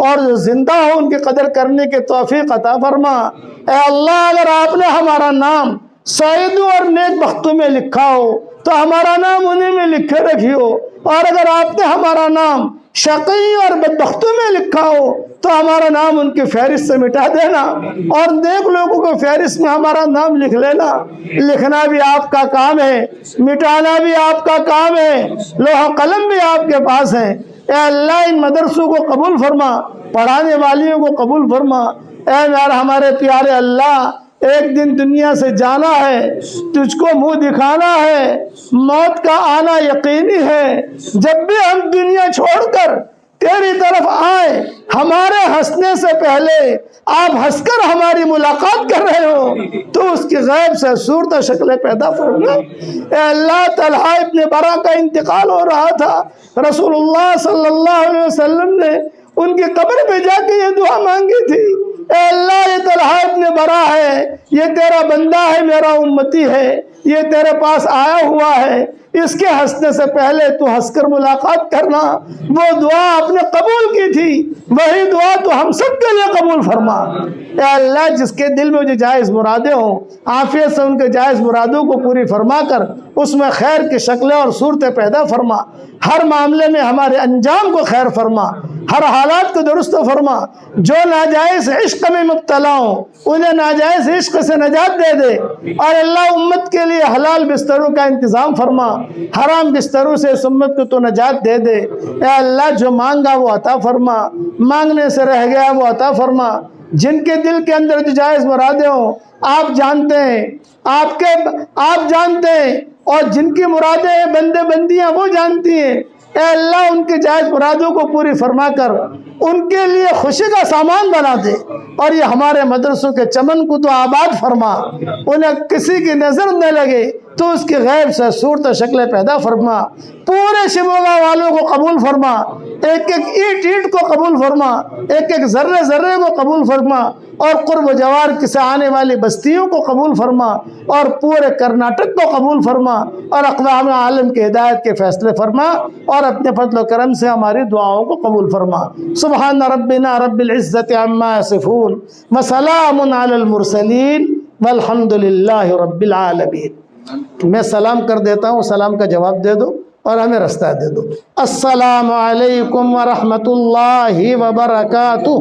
اور جو زندہ ہو ان کی قدر کرنے کی توفیق عطا فرما۔ اے اللہ اگر آپ نے ہمارا نام سعیدوں اور نیک بختوں میں لکھا ہو تو ہمارا نام انہیں میں لکھے رکھیو، اور اگر آپ نے ہمارا نام شقی اور بدبختوں میں لکھا ہو تو ہمارا نام ان کی فہرست سے مٹا دینا، اور نیک لوگوں کو فہرست میں ہمارا نام لکھ لینا۔ لکھنا بھی آپ کا کام ہے، مٹانا بھی آپ کا کام ہے، لوح قلم بھی آپ کے پاس ہے۔ اے اللہ ان مدرسوں کو قبول فرما، پڑھانے والیوں کو قبول فرما۔ اے میرا ہمارے پیارے اللہ ایک دن دنیا سے جانا ہے، تجھ کو منہ دکھانا ہے، موت کا آنا یقینی ہے۔ جب بھی ہم دنیا چھوڑ کر تیری طرف آئے، ہمارے ہنسنے سے پہلے آپ ہنس کر ہماری ملاقات کر رہے ہو تو اس کی غیب سے صورت و شکل پیدا فرما۔ اے اللہ طلحہ ابن برا کا انتقال ہو رہا تھا، رسول اللہ صلی اللہ علیہ وسلم نے ان کی قبر پہ جا کے یہ دعا مانگی تھی، اے اللہ یہ طلحہ ابن برا ہے، یہ تیرا بندہ ہے، میرا امتی ہے، یہ تیرے پاس آیا ہوا ہے، اس کے ہنسنے سے پہلے تو ہنس کر ملاقات کرنا۔ وہ دعا آپ نے قبول کی تھی، وہی دعا تو ہم سب کے لیے قبول فرما۔ اے اللہ جس کے دل میں جو جائز مرادیں ہوں عافیت سے ان کے جائز مرادوں کو پوری فرما کر اس میں خیر کی شکلیں اور صورتیں پیدا فرما، ہر معاملے میں ہمارے انجام کو خیر فرما، ہر حالات کو درست فرما۔ جو ناجائز عشق میں مبتلا ہوں انہیں ناجائز عشق سے نجات دے دے، اور اللہ امت کے لیے حلال بستروں کا انتظام فرما، حرام بستروں سے اس امت کو تو نجات دے دے۔ اے اللہ جو مانگا وہ عطا فرما، مانگنے سے رہ گیا وہ عطا فرما۔ جن کے دل کے اندر جو جائز مرادیں ہوں آپ جانتے ہیں، آپ جانتے ہیں، اور جن کی مرادیں بندے بندیاں وہ جانتی ہیں۔ اے اللہ ان کے جائز مرادوں کو پوری فرما کر ان کے لیے خوشی کا سامان بنا دے، اور یہ ہمارے مدرسوں کے چمن کو تو آباد فرما، انہیں کسی کی نظر نہ لگے تو اس کی غیب سے صورت و شکلیں پیدا فرما۔ پورے شبوگا والوں کو قبول فرما، ایک ایک اینٹ اینٹ کو قبول فرما، ایک ایک ذرے ذرے کو قبول فرما، اور قرب و جوار سے آنے والی بستیوں کو قبول فرما، اور پورے کرناٹک کو قبول فرما، اور اقوام عالم کے ہدایت کے فیصلے فرما، اور اپنے فضل و کرم سے ہماری دعاؤں کو قبول فرما۔ سبحان ربنا رب العزت عما یصفون وسلام علی المرسلین والحمد للہ رب العالمین۔ میں سلام کر دیتا ہوں، سلام کا جواب دے دو اور ہمیں رستہ دے دو۔ السلام علیکم ورحمۃ اللہ وبرکاتہ۔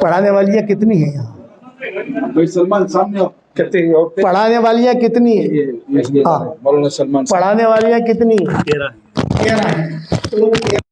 پڑھانے والیاں کتنی ہیں یہاں؟ کوئی سلمان سامنے پڑھانے والیاں کتنی ہیں؟ مولانا سلمان پڑھانے والیاں کتنی ہیں؟ 13 13 ہیں۔